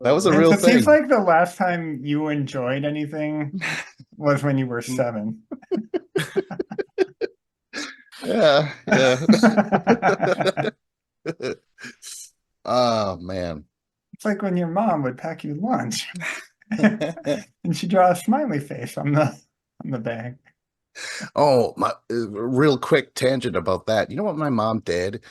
That was a And real so it seems thing. like the last time you enjoyed anything was when you were 7. Yeah, yeah. It's Oh man. like when your mom would pack you lunch and she draw a smiley face on the bag. Oh, my real quick tangent about that. You know what my mom did?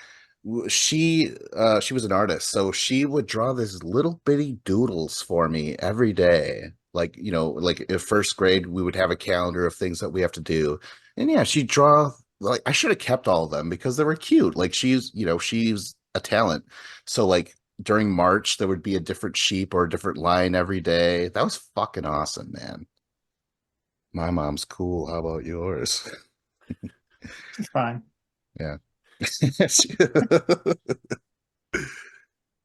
She was an artist, so she would draw these little bitty doodles for me every day. Like, like in first grade, we would have a calendar of things that we have to do. And yeah, she'd draw like I should have kept all of them because they were cute. Like she's a talent. So like during March, there would be a different sheep or a different line every day. That was fucking awesome, man. My mom's cool. How about yours? It's fine. Yeah.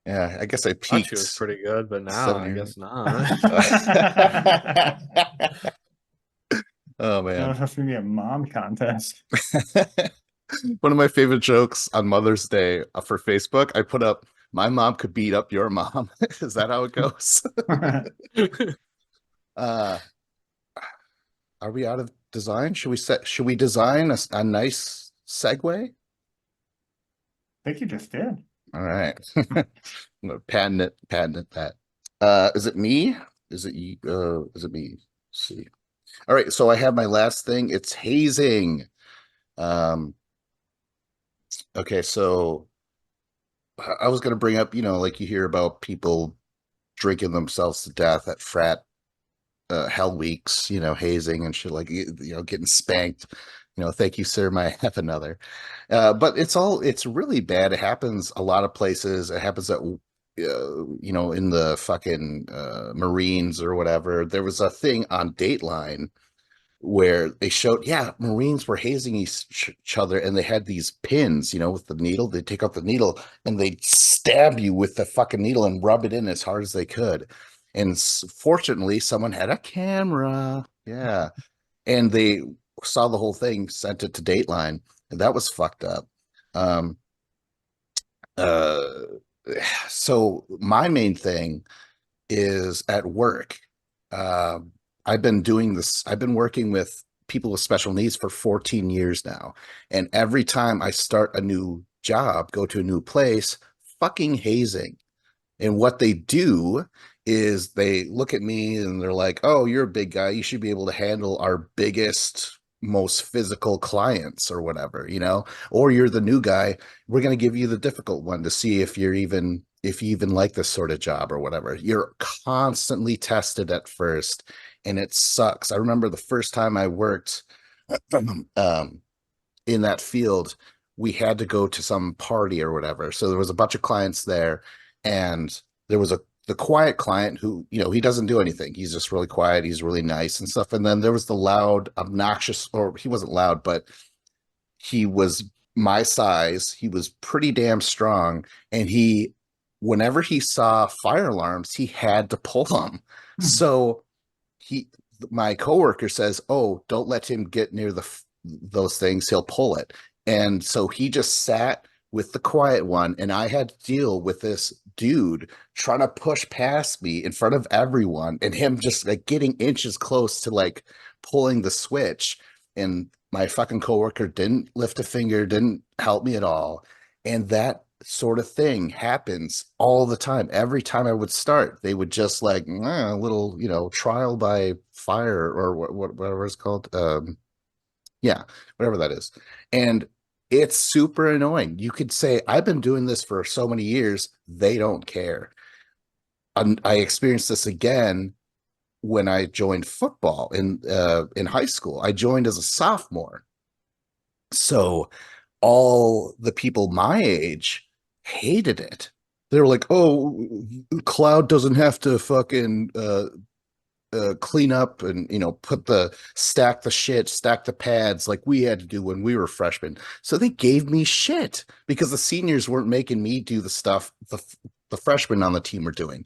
Yeah, I guess I Thought she was peaked pretty good, but now seven I years. guess not. Oh No, man. it's supposed to be a mom contest. One of my favorite jokes on Mother's Day for Facebook, I put up, my mom could beat up your mom. Is that how it goes? Uh, are we out of design? Should we design a nice segue? I think you just did. All right. I'm gonna patent it that. Is it me? Is it you? Is it me? Let's see. All right, so I have my last thing. It's hazing. Um, okay, so I was gonna bring up, like you hear about people drinking themselves to death at frat hell weeks, hazing and shit like getting spanked. Thank you, sir. May I have another? But it's really bad. It happens a lot of places. It happens at in the fucking Marines or whatever. There was a thing on Dateline where they showed, yeah, Marines were hazing each other, and they had these pins, with the needle. They take out the needle and they stab you with the fucking needle and rub it in as hard as they could. And fortunately, someone had a camera. Yeah. And they saw the whole thing, sent it to Dateline, and that was fucked up. Um, uh, so my main thing is at work. Um, I've been doing this, I've been working with people with special needs for 14 years now. And every time I start a new job, go to a new place, fucking hazing. And what they do is they look at me and they're like, oh, you're a big guy. You should be able to handle our biggest, most physical clients or whatever, or you're the new guy. We're going to give you the difficult one to see if you even like this sort of job or whatever. You're constantly tested at first, and it sucks. I remember the first time I worked in that field, we had to go to some party or whatever. So there was a bunch of clients there, and there was the quiet client who, he doesn't do anything. He's just really quiet. He's really nice and stuff. And then there was the loud, obnoxious, or he wasn't loud, but he was my size. He was pretty damn strong, and he, whenever he saw fire alarms, he had to pull them. So he, my coworker says, "Oh, don't let him get near those things. He'll pull it." And so he just sat with the quiet one, and I had to deal with this dude trying to push past me in front of everyone, and him just like getting inches close to like pulling the switch. And my fucking coworker didn't lift a finger, didn't help me at all. And that sort of thing happens all the time. Every time I would start, they would just like a little, trial by fire or whatever it's called. Yeah, whatever that is. And it's super annoying. You could say, I've been doing this for so many years, they don't care. I experienced this again when I joined football in high school. I joined as a sophomore. So all the people my age hated it. They were like, "Oh, Cloud doesn't have to fucking clean up and put stack the shit, stack the pads like we had to do when we were freshmen." So they gave me shit because the seniors weren't making me do the stuff the freshmen on the team were doing.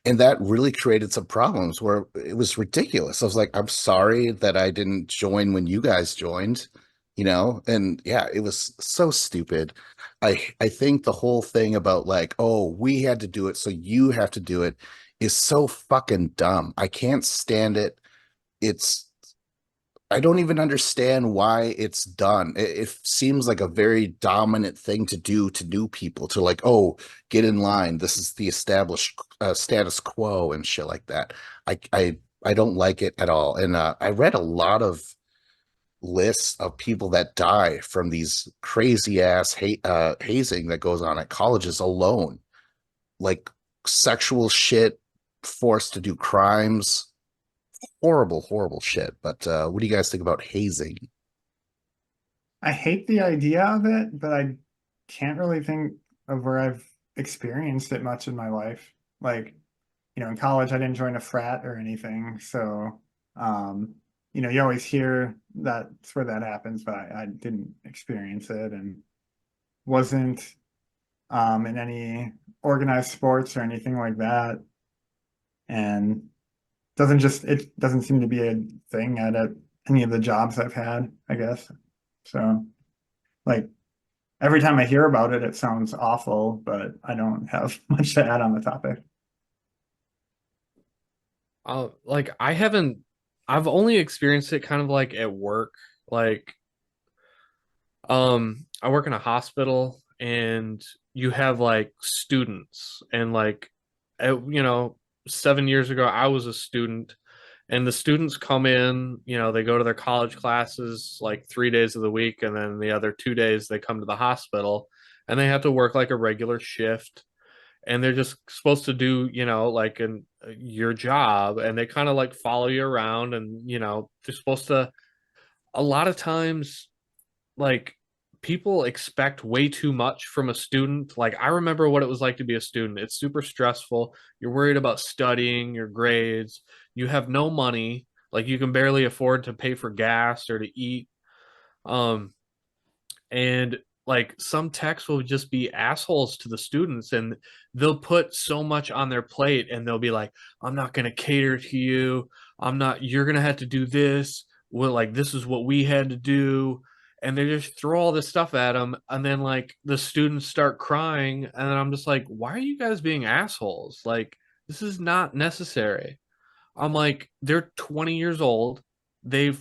And that really created some problems where it was ridiculous. I was like, "I'm sorry that I didn't join when you guys joined." And yeah, it was so stupid. I think the whole thing about like, "Oh, we had to do it, so you have to do it," is so fucking dumb. I can't stand it. It's I don't even understand why it's done. It seems like a very dominant thing to do to new people, to like, "Oh, get in line. This is the established status quo," and shit like that. I don't like it at all. And I read a lot of lists of people that die from these crazy ass hazing that goes on at colleges alone, like sexual shit, forced to do crimes, horrible, horrible shit. But what do you guys think about hazing? I hate the idea of it, but I can't really think of where I've experienced it much in my life. Like, in college, I didn't join a frat or anything. So, you always hear that's where that happens, but I didn't experience it and wasn't in any organized sports or anything like that. And it doesn't seem to be a thing at any of the jobs I've had, I guess. So, like, every time I hear about it, it sounds awful, but I don't have much to add on the topic. Like I've only experienced it kind of like at work. Like, I work in a hospital and you have like students and like, 7 years ago, I was a student and the students come in, they go to their college classes like 3 days of the week. And then the other 2 days they come to the hospital and they have to work like a regular shift and they're just supposed to do like your job and they kind of like follow you around and they're supposed to a lot of times like people expect way too much from a student. Like I remember what it was like to be a student. It's super stressful. You're worried about studying, your grades. You have no money. Like you can barely afford to pay for gas or to eat. Um, and like some techs will just be assholes to the students and they'll put so much on their plate and they'll be like, "I'm not going to cater to you. You're going to have to do this. Well, like this is what we had to do." And they just throw all this stuff at them. And then like the students start crying. And then I'm just like, "Why are you guys being assholes? Like, this is not necessary." I'm like, they're 20 years old. They've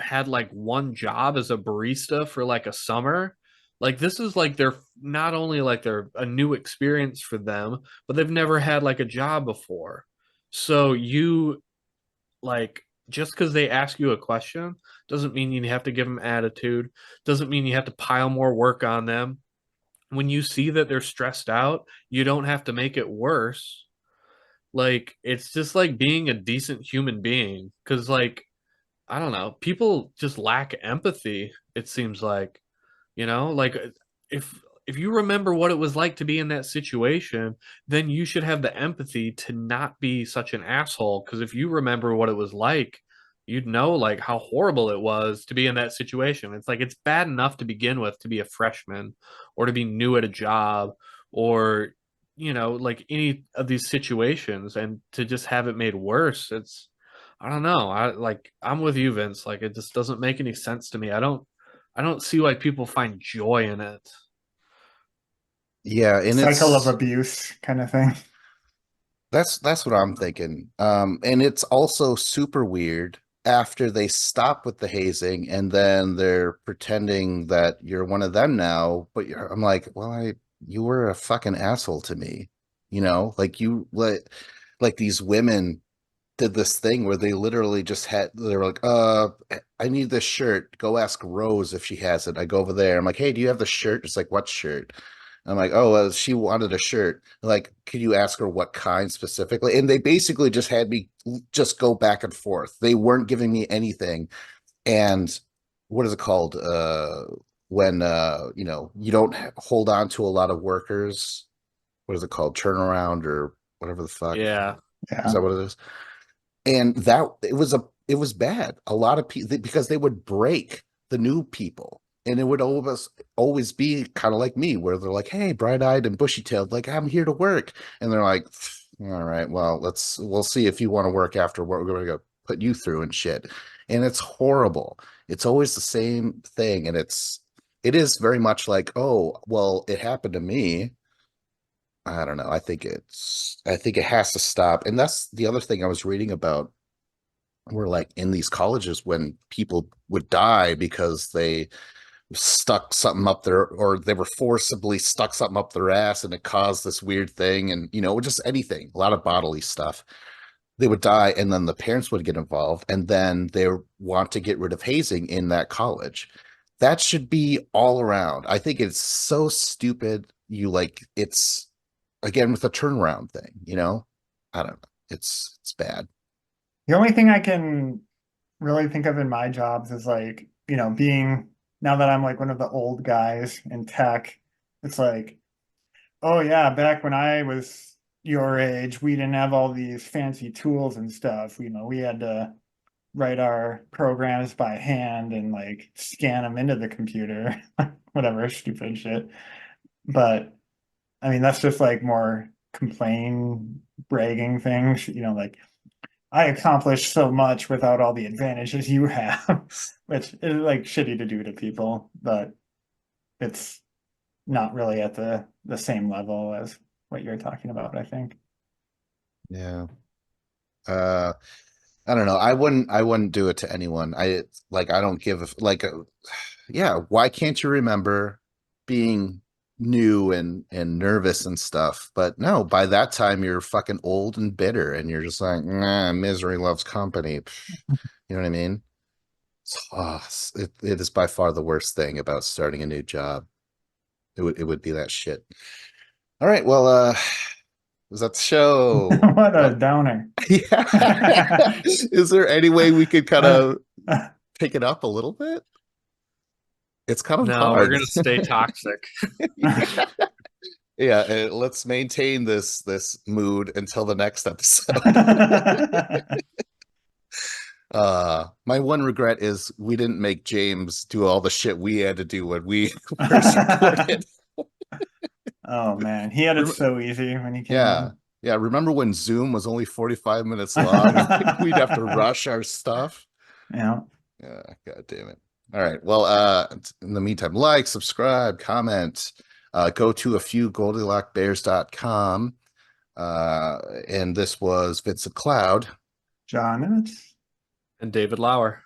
had like one job as a barista for like a summer. Like this is like they're not only like they're a new experience for them, but they've never had like a job before. So you like just because they ask you a question doesn't mean you have to give them attitude, doesn't mean you have to pile more work on them. When you see that they're stressed out, you don't have to make it worse. Like it's just like being a decent human being because like I don't know, people just lack empathy, it seems like, like if if you remember what it was like to be in that situation, then you should have the empathy to not be such an asshole because if you remember what it was like, you'd know like how horrible it was to be in that situation. It's like it's bad enough to begin with to be a freshman or to be new at a job or like any of these situations, and to just have it made worse. It's I don't know. I'm with you, Vince. Like it just doesn't make any sense to me. I don't see why people find joy in it. Yeah, and Cycle of it's abuse kind of thing. that's what I'm thinking. And it's also super weird after they stop with the hazing and then they're pretending that you're one of them now, but I'm like, well, you were a fucking asshole to me, like you like these women did this thing where they literally just they were like, I need this shirt. Go ask Rose if she has it. I go over there. I'm like, hey, do you have the shirt? It's like, what shirt? I'm like, oh, she wanted a shirt. Like, could you ask her what kind specifically? And they basically just had me just go back and forth. They weren't giving me anything. And what is it called? When you don't hold on to a lot of workers. What is it called? Turnaround or whatever the fuck. Yeah. Is Yeah. that what it is? And that it was bad. A lot of people, because they would break the new people, and it would always be kind of like me, where they're like, hey, bright-eyed and bushy-tailed, like, I'm here to work, and they're like, all right, well, we'll see if you want to work after what we're going to put you through and shit. And it's horrible. It's always the same thing, and it is very much like, oh, well, it happened to me. I don't know. I think it has to stop. And that's the other thing I was reading about, where like in these colleges when people would die because they stuck something up there, or they were forcibly stuck something up their ass and it caused this weird thing, and just anything, a lot of bodily stuff. They would die, and then the parents would get involved, and then they want to get rid of hazing in that college. That should be all around. I think it's so stupid. It's again with the turnaround thing, I don't know. It's bad. The only thing I can really think of in my jobs is like, being now that I'm like one of the old guys in tech, it's like, oh yeah, back when I was your age, we didn't have all these fancy tools and stuff. We had to write our programs by hand and like scan them into the computer, whatever stupid shit. But I mean, that's just like more complain bragging things, like I accomplished so much without all the advantages you have, which is like shitty to do to people, but it's not really at the same level as what you're talking about, I think. Yeah. uh I don't know. I wouldn't do it to anyone. I don't give yeah, why can't you remember being new and nervous and stuff? But no, by that time you're fucking old and bitter and you're just like, nah, misery loves company. You know what I mean? It is by far the worst thing about starting a new job. It would be that shit. All right, well, was that the show? What a What? downer. Yeah. Is there any way we could kind of pick it up a little bit? It's kind of No, we're hard. gonna stay toxic. Yeah, let's maintain this mood until the next episode. My one regret is we didn't make James do all the shit we had to do when we first recorded. Oh man, he had it Rem- so easy when he came Yeah. in. Yeah, remember when Zoom was only 45 minutes long and we'd have to rush our stuff? Yeah. Yeah, God damn it. All right. Well, in the meantime, like, subscribe, comment, go to a few goldilockbears.com. And this was Vincent Cloud. John, it's And David Lauer.